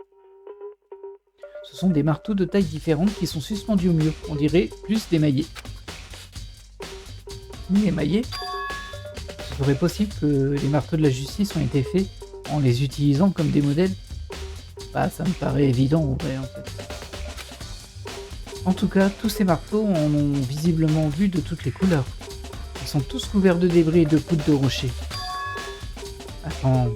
[SPEAKER 1] Ce sont des marteaux de tailles différentes qui sont suspendus au mur. On dirait plus d'émaillés. Ni émaillés. Il serait possible que les marteaux de la justice ont été faits en les utilisant comme des modèles. Bah ça me paraît évident en vrai en fait. En tout cas, tous ces marteaux en ont visiblement vu de toutes les couleurs. Ils sont tous couverts de débris et de poudre de rocher. Attends.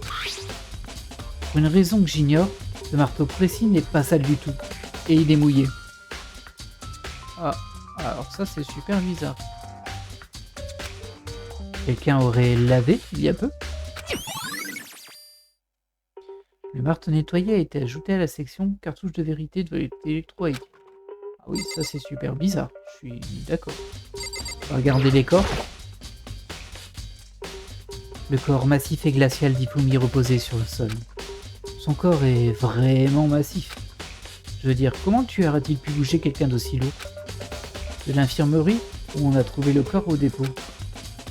[SPEAKER 1] Pour une raison que j'ignore, ce marteau précis n'est pas sale du tout. Et il est mouillé. Ah, alors ça c'est super bizarre. Quelqu'un aurait lavé il y a peu? Le marteau nettoyé a été ajouté à la section cartouche de vérité de l'électroaide. Ah oui, ça c'est super bizarre. Je suis d'accord. On va regarder les corps. Le corps massif et glacial d'Ifumi reposait sur le sol. Son corps est vraiment massif. Je veux dire, comment le tueur a-t-il pu bouger quelqu'un d'aussi lourd? De l'infirmerie, où on a trouvé le corps au dépôt.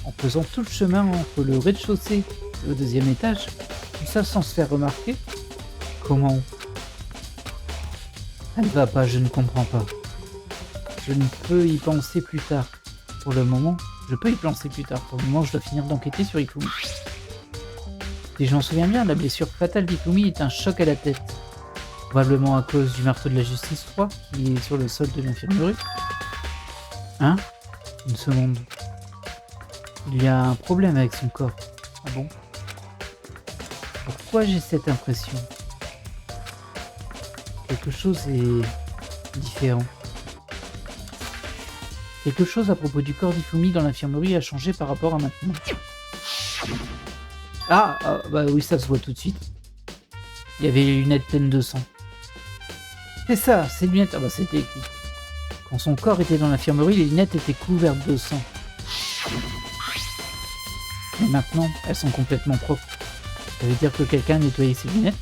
[SPEAKER 1] En faisant tout le chemin entre le rez-de-chaussée et le 2e étage, tout ça sans se faire remarquer? Comment? Ça ne va pas, je ne comprends pas. Je ne peux y penser plus tard. Pour le moment, je peux y penser plus tard. Pour le moment, je dois finir d'enquêter sur Ifumi. Si je m'en souviens bien, la blessure fatale d'Ifumi est un choc à la tête. Probablement à cause du marteau de la justice 3 qui est sur le sol de l'infirmerie. Hein? Une seconde. Il y a un problème avec son corps. Ah bon? Pourquoi j'ai cette impression? Quelque chose est différent. Quelque chose à propos du corps d'Ifumi dans l'infirmerie a changé par rapport à maintenant. Bah oui, ça se voit tout de suite. Il y avait les lunettes pleines de sang. C'est ça, ces lunettes... Ah bah c'était écrit. Quand son corps était dans l'infirmerie, les lunettes étaient couvertes de sang. Mais maintenant, elles sont complètement propres. Ça veut dire que quelqu'un a nettoyé ses lunettes?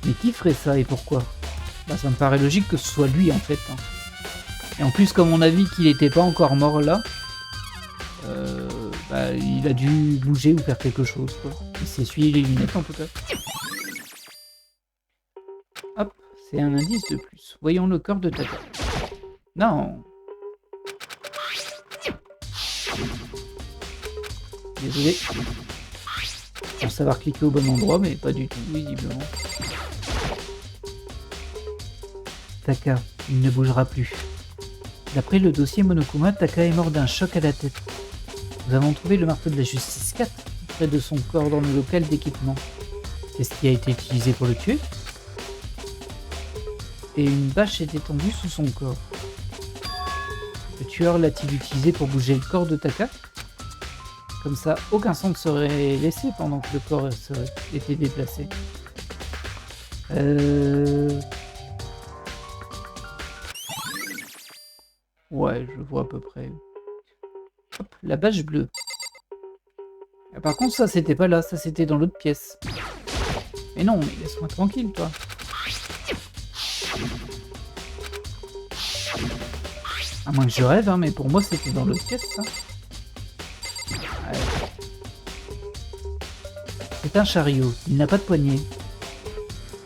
[SPEAKER 1] Mais qui ferait ça et pourquoi? Bah ça me paraît logique que ce soit lui en fait. Hein. Et en plus, comme on a vu qu'il n'était pas encore mort là, il a dû bouger ou faire quelque chose, quoi. Il s'est essuyé les lunettes en tout cas. Hop, c'est un indice de plus. Voyons le corps de Taka. Non. Désolé. Je pense savoir cliquer au bon endroit, mais pas du tout, visiblement. Taka, il ne bougera plus. D'après le dossier Monokuma, Taka est mort d'un choc à la tête. Nous avons trouvé le marteau de la justice 4 près de son corps dans le local d'équipement. Qu'est-ce qui a été utilisé pour le tuer? Et une bâche est étendue sous son corps. Le tueur l'a-t-il utilisé pour bouger le corps de Taka? Comme ça, aucun sang ne serait laissé pendant que le corps était déplacé. Ouais, je vois à peu près. Hop, la bâche bleue. Ah, par contre, ça, c'était pas là. Ça, c'était dans l'autre pièce. Mais non, mais laisse-moi tranquille, toi. À moins que je rêve, hein, mais pour moi, c'était dans l'autre pièce, ça. Ouais. C'est un chariot. Il n'a pas de poignée.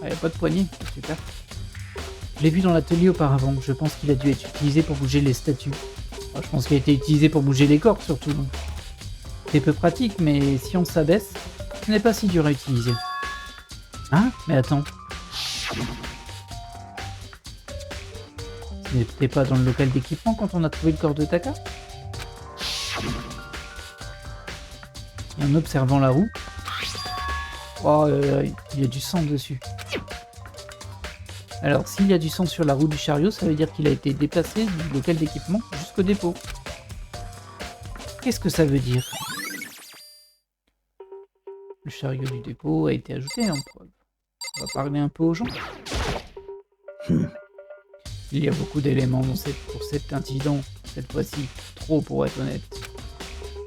[SPEAKER 1] Ah, il n'a pas de poignée. Super. Je l'ai vu dans l'atelier auparavant. Je pense qu'il a dû être utilisé pour bouger les statues. Enfin, je pense qu'il a été utilisé pour bouger les corps, surtout. C'est peu pratique, mais si on s'abaisse, ce n'est pas si dur à utiliser. Hein? Mais attends. Ce n'était pas dans le local d'équipement quand on a trouvé le corps de Taka? Et en observant la roue... Oh, il y a du sang dessus. Alors, s'il y a du sang sur la roue du chariot, ça veut dire qu'il a été déplacé du local d'équipement jusqu'au dépôt. Qu'est-ce que ça veut dire? Le chariot du dépôt a été ajouté en preuve. On va parler un peu aux gens. Il y a beaucoup d'éléments pour cet incident, cette fois-ci. Trop pour être honnête.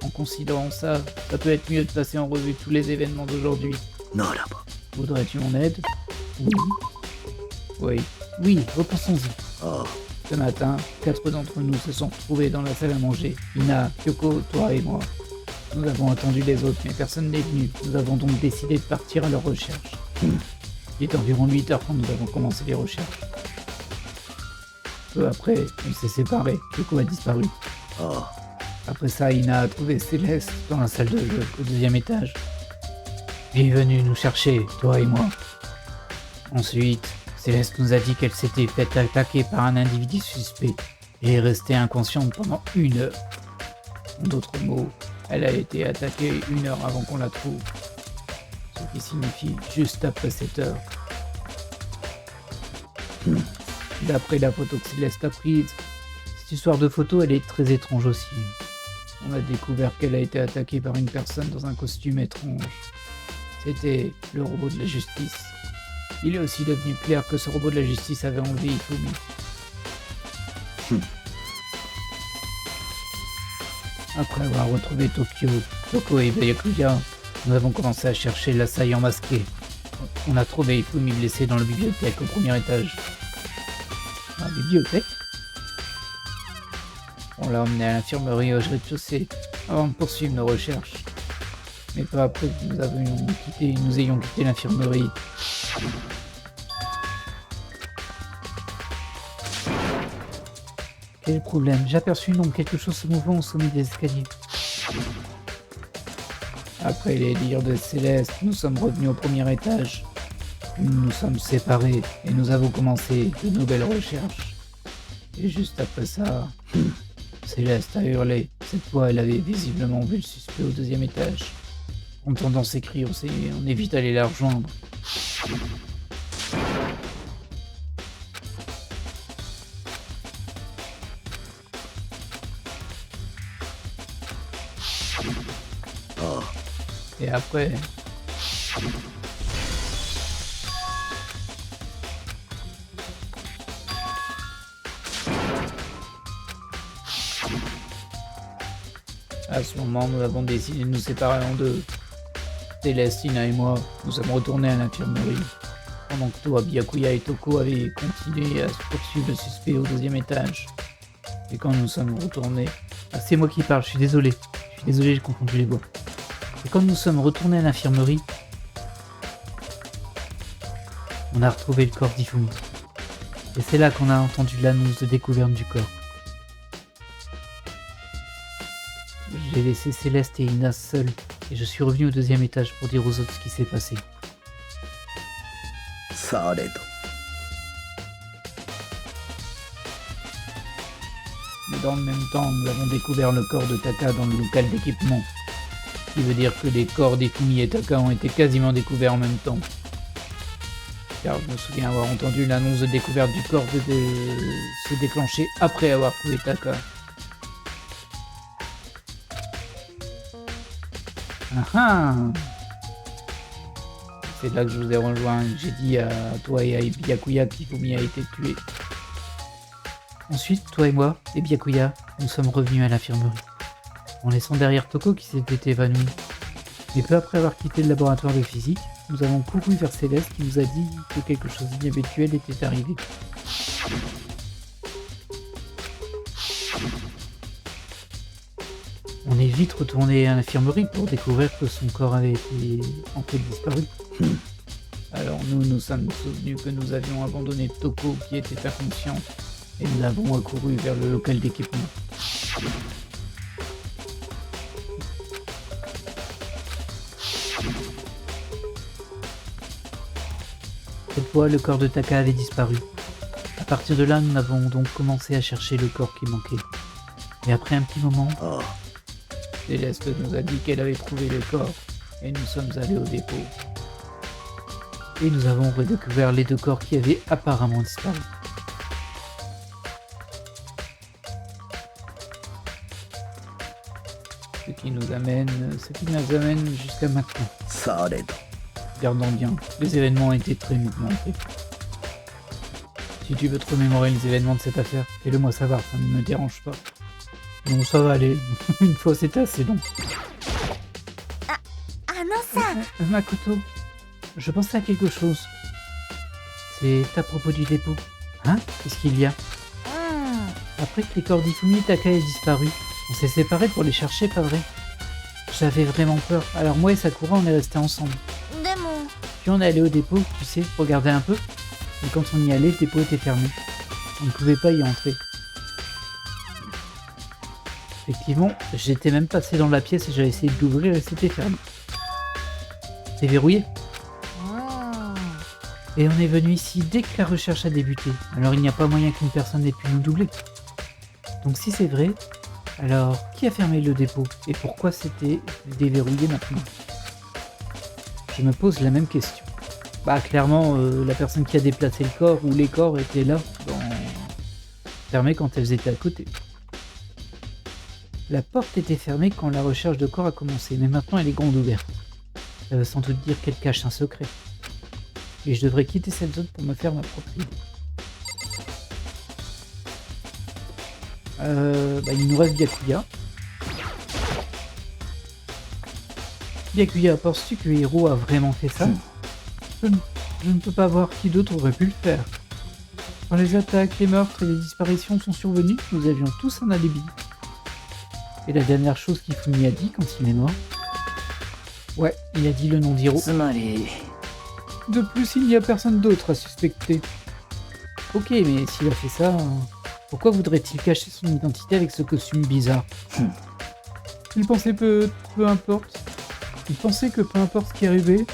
[SPEAKER 1] En considérant ça, ça peut être mieux de passer en revue tous les événements d'aujourd'hui. Voudrais-tu mon aide? Oui. Oui, repensons-y. Oh. Ce matin, 4 d'entre nous se sont retrouvés dans la salle à manger. Ina, Kyoko, toi et moi. Nous avons attendu les autres, mais personne n'est venu. Nous avons donc décidé de partir à leur recherche. Il est environ 8 heures quand nous avons commencé les recherches. Peu après, on s'est séparés. Kyoko a disparu. Oh. Après ça, Ina a trouvé Céleste dans la salle de jeu, au 2e étage. Elle est venue nous chercher, toi et moi. Ensuite, Céleste nous a dit qu'elle s'était fait attaquer par un individu suspect et est restée inconsciente pendant 1 heure. En d'autres mots, elle a été attaquée 1 heure avant qu'on la trouve. Ce qui signifie juste après 7 heures. D'après la photo que Céleste a prise, cette histoire de photo, elle est très étrange aussi. On a découvert qu'elle a été attaquée par une personne dans un costume étrange. C'était le robot de la justice. Il est aussi devenu clair que ce robot de la justice avait enlevé Ifumi. Après avoir retrouvé Toko et Byakuya, nous avons commencé à chercher l'assaillant masqué. On a trouvé Ifumi blessé dans la bibliothèque au 1er étage. Dans la bibliothèque? On l'a emmené à l'infirmerie au rez-de-chaussée avant de poursuivre nos recherches. Mais pas après que nous ayons quitté l'infirmerie. Quel problème? J'ai aperçu donc quelque chose se mouvant au sommet des escaliers. Après les dires de Céleste, nous sommes revenus au 1er étage. Nous nous sommes séparés et nous avons commencé de nouvelles recherches. Et juste après ça, Céleste a hurlé. Cette fois, elle avait visiblement vu le suspect au deuxième étage. En entendant ses cris, on est vite allé la rejoindre. Et après... À ce moment, nous avons décidé de nous séparer en deux. Célestina et moi, nous sommes retournés à l'infirmerie. Pendant que toi, Byakuya et Toko avaient continué à poursuivre le suspect au deuxième étage. Et quand nous sommes retournés... Ah, c'est moi qui parle, je suis désolé. J'ai confondu les voix. Et quand nous sommes retournés à l'infirmerie, on a retrouvé le corps d'Ifumi. Et c'est là qu'on a entendu l'annonce de découverte du corps. J'ai laissé Céleste et Ina seuls, et je suis revenu au deuxième étage pour dire aux autres ce qui s'est passé. Mais dans le même temps, nous avons découvert le corps de Taka dans le local d'équipement. Ce qui veut dire que les corps d'Ifumi et Taka ont été quasiment découverts en même temps. Car je me souviens avoir entendu l'annonce de découverte du corps se déclencher après avoir trouvé Taka. Ah. C'est là que je vous ai rejoint, j'ai dit à toi et à Byakuya qu'Ifumi a été tué. Ensuite, toi et moi, et Byakuya, nous sommes revenus à l'infirmerie, en laissant derrière Toko qui s'était évanoui. Mais peu après avoir quitté le laboratoire de physique, nous avons couru vers Céleste qui nous a dit que quelque chose d'inhabituel était arrivé. On est vite retourné à l'infirmerie pour découvrir que son corps avait été en fait disparu. Alors nous sommes souvenus que nous avions abandonné Toko qui était inconscient et nous avons accouru vers le local d'équipement. Cette fois, le corps de Taka avait disparu. À partir de là, nous avons donc commencé à chercher le corps qui manquait. Et après un petit moment, Céleste nous a dit qu'elle avait trouvé le corps et nous sommes allés au dépôt. Et nous avons redécouvert les deux corps qui avaient apparemment disparu. Ce qui nous amène jusqu'à maintenant. Regardons bien, les événements ont été très mouvementés. Si tu veux te remémorer les événements de cette affaire, fais-le moi savoir, ça ne me dérange pas. Non, ça va aller. Une fois c'était assez long. Makoto, je pensais à quelque chose. C'est à propos du dépôt. Hein? Qu'est-ce qu'il y a? Après que les corps d'Ifumi et Taka aient disparu, on s'est séparés pour les chercher, pas vrai? J'avais vraiment peur, alors moi et Sakura on est restés ensemble. Puis on est allé au dépôt, tu sais, regarder un peu. Et quand on y allait, le dépôt était fermé. On ne pouvait pas y entrer. Effectivement, j'étais même passé dans la pièce et j'avais essayé de l'ouvrir et c'était fermé. C'est verrouillé. Et on est venu ici dès que la recherche a débuté. Alors il n'y a pas moyen qu'une personne ait pu nous doubler. Donc si c'est vrai, alors qui a fermé le dépôt? Et pourquoi c'était déverrouillé maintenant? Je me pose la même question. Bah clairement, la personne qui a déplacé le corps ou les corps étaient là, fermés quand elles étaient à côté. La porte était fermée quand la recherche de corps a commencé, mais maintenant elle est grande ouverte. Ça veut sans doute dire qu'elle cache un secret. Et je devrais quitter cette zone pour me faire ma propre idée. Il nous reste Byakuya. Byakuya, penses-tu que Hiro a vraiment fait ça? Je ne peux pas voir qui d'autre aurait pu le faire. Quand les attaques, les meurtres et les disparitions sont survenus, nous avions tous un alibi. Et la dernière chose qu'Ifumi a dit quand il est mort? Ouais, il a dit le nom d'Hiro. De plus, il n'y a personne d'autre à suspecter. Ok, mais s'il a fait ça, pourquoi voudrait-il cacher son identité avec ce costume bizarre? Il pensait peu importe. Il pensait que peu importe ce qui arrivait,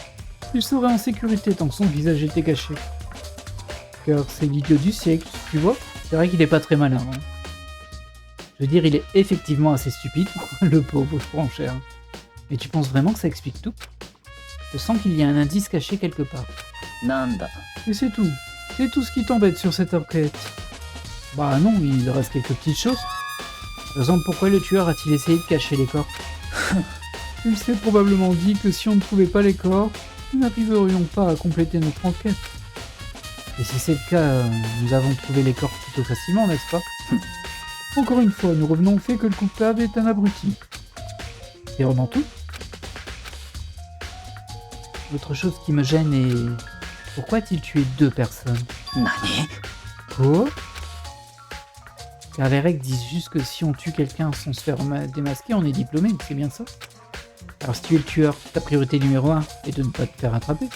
[SPEAKER 1] il serait en sécurité tant que son visage était caché. Car c'est l'idiot du siècle, tu vois? C'est vrai qu'il est pas très malin. Hein. Je veux dire, il est effectivement assez stupide, le pauvre, je prends en cher. Mais tu penses vraiment que ça explique tout? Je sens qu'il y a un indice caché quelque part.
[SPEAKER 3] なんだ
[SPEAKER 1] Et c'est tout. C'est tout ce qui t'embête sur cette enquête. Bah non, il reste quelques petites choses. Par exemple, pourquoi le tueur a-t-il essayé de cacher les corps? Il s'est probablement dit que si on ne trouvait pas les corps, nous n'arriverions pas à compléter notre enquête. Et si c'est le cas, nous avons trouvé les corps plutôt facilement, n'est-ce pas? Encore une fois, nous revenons au fait que le coupable est un abruti. C'est vraiment tout. L'autre chose qui me gêne est... Pourquoi a-t-il tué 2 personnes?
[SPEAKER 3] 何
[SPEAKER 1] Quoi? Car les règles disent juste que si on tue quelqu'un sans se faire démasquer, on est diplômé, c'est bien ça? Alors si tu es le tueur, ta priorité numéro 1 est de ne pas te faire attraper.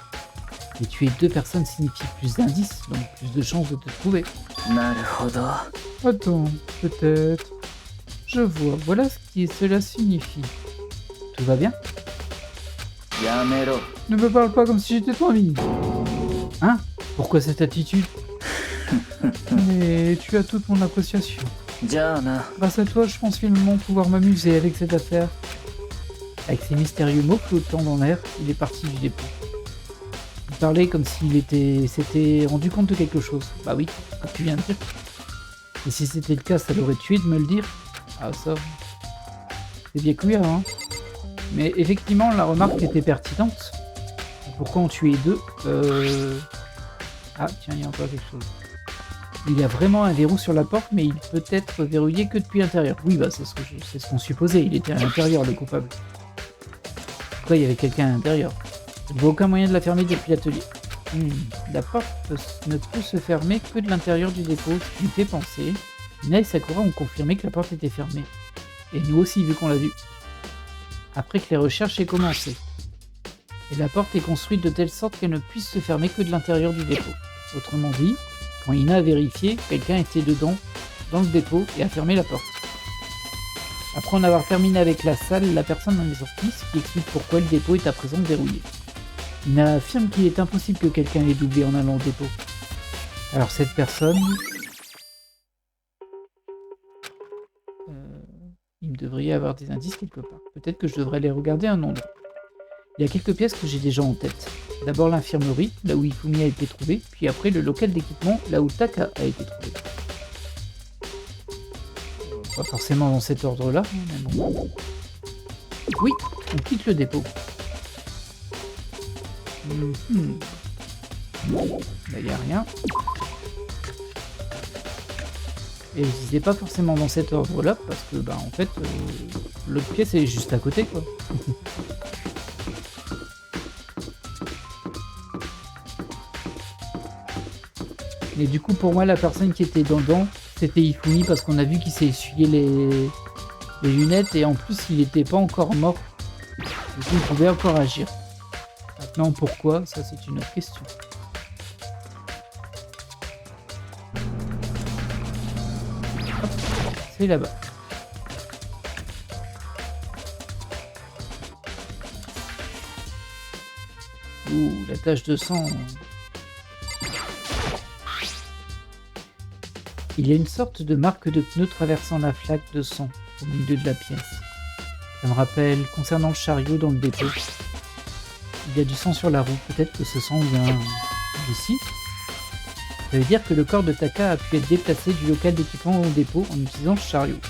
[SPEAKER 1] Et tuer 2 personnes signifie plus d'indices, donc plus de chances de te trouver.
[SPEAKER 3] なるほど
[SPEAKER 1] Attends, peut-être... Je vois, voilà ce que cela signifie. Tout va bien?
[SPEAKER 3] やめろ
[SPEAKER 1] Ne me parle pas comme si j'étais ton ami. Hein? Pourquoi cette attitude? Mais tu as toute mon appréciation.
[SPEAKER 3] じゃあな
[SPEAKER 1] Grâce à toi, je pense finalement pouvoir m'amuser avec cette affaire. Avec ces mystérieux mots flottant dans l'air, il est parti du dépôt. Il parlait comme s'il s'était rendu compte de quelque chose. Bah oui, comme tu viens de dire. Et si c'était le cas, ça l'aurait tué de me le dire. Ah ça... C'est bien cuit, hein. Mais effectivement, la remarque était pertinente. Pourquoi en tuer 2? Ah, tiens, il y a encore quelque chose. Il y a vraiment un verrou sur la porte, mais il peut être verrouillé que depuis l'intérieur. Oui, bah c'est ce qu'on supposait, il était à l'intérieur, le coupable. Pourquoi il y avait quelqu'un à l'intérieur? Je ne vois aucun moyen de la fermer depuis l'atelier. La porte ne peut se fermer que de l'intérieur du dépôt, ce qui me fait penser... Mina et Sakura ont confirmé que la porte était fermée. Et nous aussi, vu qu'on l'a vu. Après que les recherches aient commencé. Et la porte est construite de telle sorte qu'elle ne puisse se fermer que de l'intérieur du dépôt. Autrement dit, quand Ina a vérifié, quelqu'un était dedans, dans le dépôt, et a fermé la porte. Après en avoir terminé avec la salle, la personne en est sortie, ce qui explique pourquoi le dépôt est à présent verrouillé. Ina affirme qu'il est impossible que quelqu'un l'ait doublé en allant au dépôt. Alors cette personne... il me devrait y avoir des indices quelque part. Peut-être que je devrais les regarder un endroit. Il y a quelques pièces que j'ai déjà en tête. D'abord l'infirmerie, là où Hifumi a été trouvé, puis après le local d'équipement, là où Taka a été trouvé. Pas forcément dans cet ordre-là, mais bon. Oui, on quitte le dépôt. Là, il n'y a rien. Et je disais pas forcément dans cet ordre-là, parce que, bah, en fait, l'autre pièce est juste à côté, quoi. Et du coup, pour moi, la personne qui était dedans, c'était Hifumi, parce qu'on a vu qu'il s'est essuyé les lunettes, et en plus, il était pas encore mort. Du coup, il pouvait encore agir. Maintenant, pourquoi? Ça, c'est une autre question. C'est là-bas. Ouh, la tache de sang. Il y a une sorte de marque de pneu traversant la flaque de sang au milieu de la pièce. Ça me rappelle, concernant le chariot dans le dépôt. Il y a du sang sur la roue, peut-être que ce sang vient d'ici. Ça veut dire que le corps de Taka a pu être déplacé du local d'équipement au dépôt en utilisant ce chariot.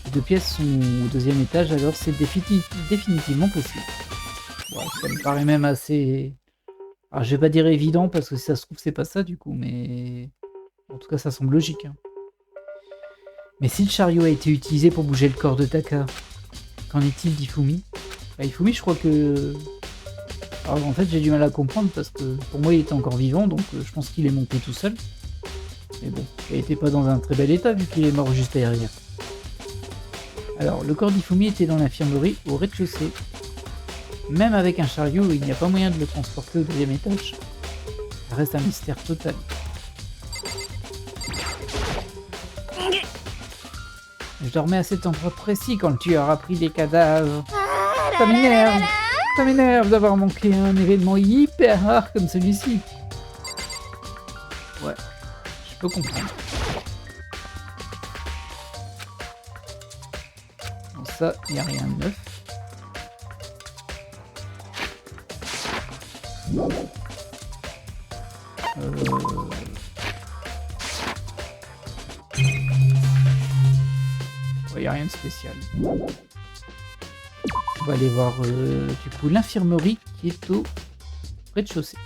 [SPEAKER 1] Les 2 pièces sont au 2e étage, alors c'est définitivement possible. Ouais, ça me paraît même assez... Alors je vais pas dire évident, parce que si ça se trouve c'est pas ça du coup, mais... En tout cas ça semble logique. Hein. Mais si le chariot a été utilisé pour bouger le corps de Taka, qu'en est-il d'Hifumi? Bah, Hifumi, je crois que... Alors en fait j'ai du mal à comprendre parce que pour moi il était encore vivant, donc je pense qu'il est monté tout seul. Mais bon, il n'était pas dans un très bel état vu qu'il est mort juste derrière. Alors le corps d'Hifumi était dans l'infirmerie au rez-de-chaussée. Même avec un chariot, il n'y a pas moyen de le transporter au 2e étage. Ça reste un mystère total. Je dormais à cet endroit précis quand le tueur a pris des cadavres. Ça m'énerve! Ça m'énerve d'avoir manqué un événement hyper rare comme celui-ci. Ouais, je peux comprendre. ça, il n'y a rien de neuf. Il n'y a rien de spécial. On va aller voir du coup l'infirmerie qui est au rez-de-chaussée.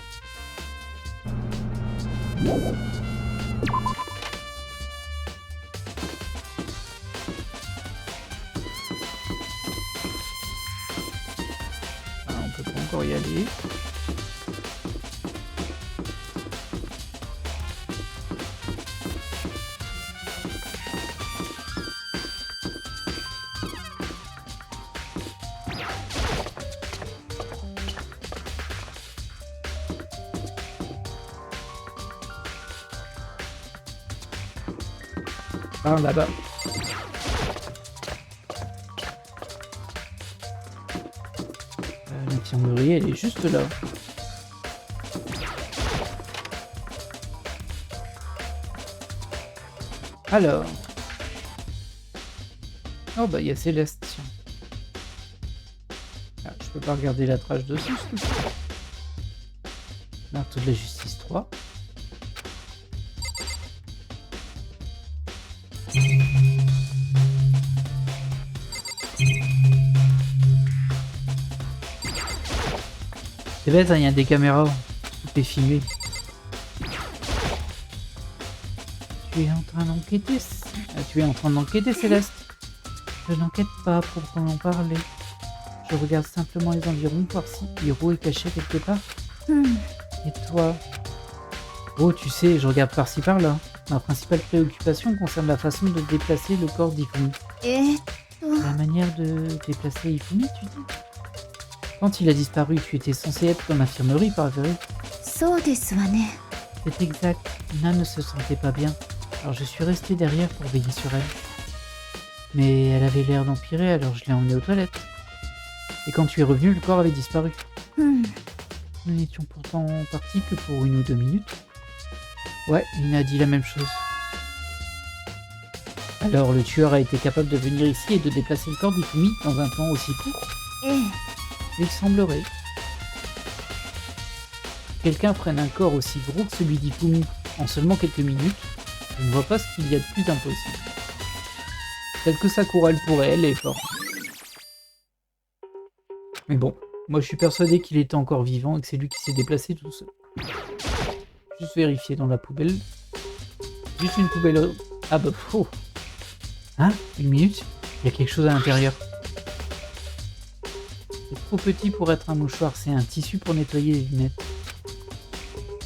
[SPEAKER 1] On peut pas encore y aller. Par là-bas. L'infirmerie, elle est juste là. Alors. Oh bah il y a Céleste. Tiens. Ah, je peux pas regarder la trace dessus. Marteau de la justice 3. C'est bête, il y a des caméras, tout est filmé. Tu es en train d'enquêter. Tu es en train d'enquêter, Céleste. Je n'enquête pas pour en parler. Je regarde simplement les environs, voir si Hiro est caché quelque part. Et toi? Oh, tu sais, je regarde par-ci par-là. Ma principale préoccupation concerne la façon de déplacer le corps d'Ifumi. La manière de déplacer Ifumi, tu dis? Quand il a disparu, tu étais censé être dans l'infirmerie, par vrai? C'est exact. Ina ne se sentait pas bien. Alors je suis resté derrière pour veiller sur elle. Mais elle avait l'air d'empirer, alors je l'ai emmenée aux toilettes. Et quand tu es revenu, le corps avait disparu. Nous n'étions pourtant partis que pour 1 ou 2 minutes. Ouais, Ina a dit la même chose. Alors le tueur a été capable de venir ici et de déplacer le corps d'Ifumi dans un temps aussi court? Il semblerait. Quelqu'un prenne un corps aussi gros que celui d'Ifumi en seulement quelques minutes, je ne vois pas ce qu'il y a de plus impossible. Tel que Sakura le pourrait, elle est forte. Mais bon, moi je suis persuadé qu'il était encore vivant et que c'est lui qui s'est déplacé tout seul. Juste vérifier dans la poubelle. Juste une poubelle... Ah bah faux. Hein? 1 minute? Il y a quelque chose à l'intérieur. C'est trop petit pour être un mouchoir, c'est un tissu pour nettoyer les lunettes.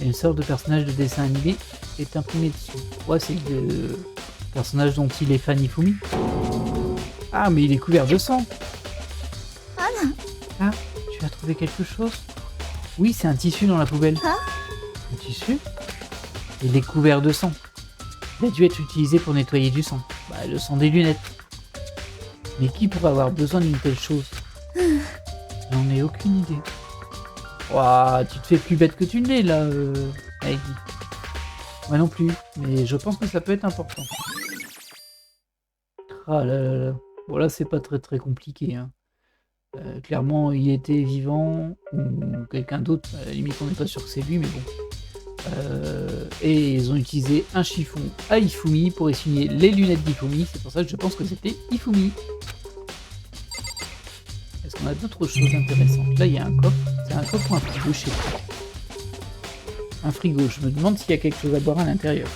[SPEAKER 1] Et une sorte de personnage de dessin animé est imprimé dessus. Ouais, c'est le personnage dont il est fan Ifumi. Ah, mais il est couvert de sang. Ah, tu as trouvé quelque chose? Oui, c'est un tissu dans la poubelle. Un tissu? Il est couvert de sang. Il a dû être utilisé pour nettoyer du sang. Bah, le sang des lunettes. Mais qui pourrait avoir besoin d'une telle chose? J'en ai aucune idée. Ouah, tu te fais plus bête que tu ne l'es là, Heidi. Moi non plus, mais je pense que ça peut être important. Ah là là là. Bon là c'est pas très compliqué. Hein. Clairement il était vivant, ou quelqu'un d'autre, à la limite on n'est pas sûr que c'est lui, mais bon. Et ils ont utilisé un chiffon à Ifumi pour essuyer les lunettes d'Ifumi, c'est pour ça que je pense que c'était Ifumi. Est-ce qu'on a d'autres choses intéressantes? Là, il y a un coffre. C'est un coffre ou un frigo, je sais pas. Un frigo. Je me demande s'il y a quelque chose à boire à l'intérieur.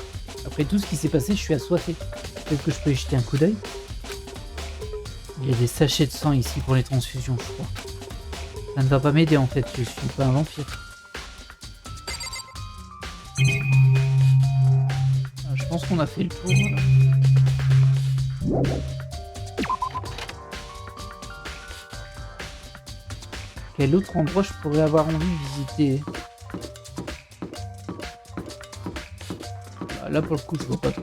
[SPEAKER 1] Après tout ce qui s'est passé, je suis assoiffé. Peut-être que je peux y jeter un coup d'œil. Il y a des sachets de sang ici pour les transfusions, je crois. Ça ne va pas m'aider en fait. Je suis pas un vampire. Je pense qu'on a fait le tour. Quel autre endroit je pourrais avoir envie de visiter? Là pour le coup je vois pas trop.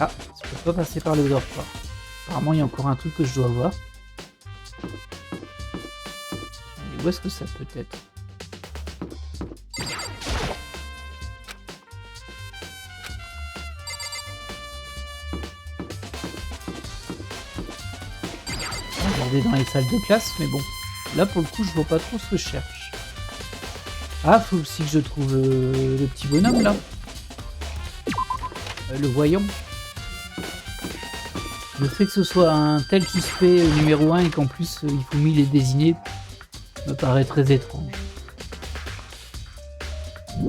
[SPEAKER 1] Ah, je peux pas passer par le dortoir. Apparemment il y a encore un truc que je dois voir. Et où est-ce que ça peut être? regarder dans les salles de classe, mais bon, là pour le coup je vois pas trop ce que je cherche. Ah, faut aussi que je trouve le petit bonhomme là. Le voyant. Le fait que ce soit un tel suspect numéro 1 et qu'en plus Hifumi les désigner me paraît très étrange.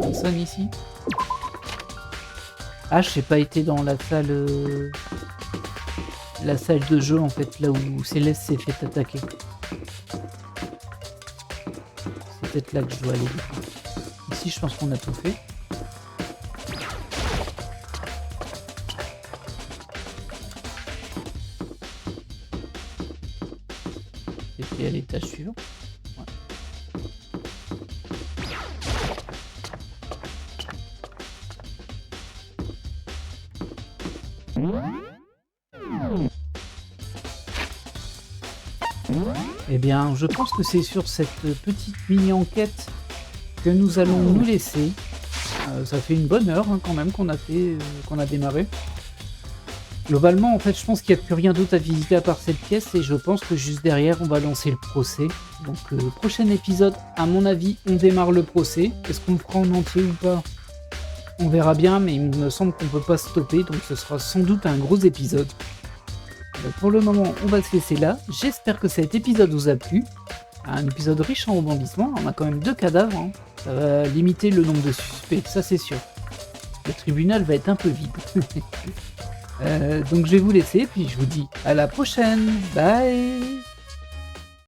[SPEAKER 1] Personne ici? Ah, j'ai pas été dans la salle de jeu en fait, là où Céleste s'est fait attaquer. C'est peut-être là que je dois aller. Ici, je pense qu'on a tout fait. C'était à l'étage suivant. Eh bien, je pense que c'est sur cette petite mini-enquête que nous allons nous laisser. Ça fait une bonne heure hein, quand même qu'on a démarré. Globalement, en fait, je pense qu'il n'y a plus rien d'autre à visiter à part cette pièce et je pense que juste derrière, on va lancer le procès. Donc, prochain épisode, à mon avis, on démarre le procès. Est-ce qu'on le fera en entier ou pas? On verra bien, mais il me semble qu'on ne peut pas stopper, donc ce sera sans doute un gros épisode. Pour le moment, on va se laisser là. J'espère que cet épisode vous a plu. Un épisode riche en rebondissements. On a quand même 2 cadavres. Hein. Ça va limiter le nombre de suspects, ça c'est sûr. Le tribunal va être un peu vide. Donc je vais vous laisser, puis je vous dis à la prochaine. Bye.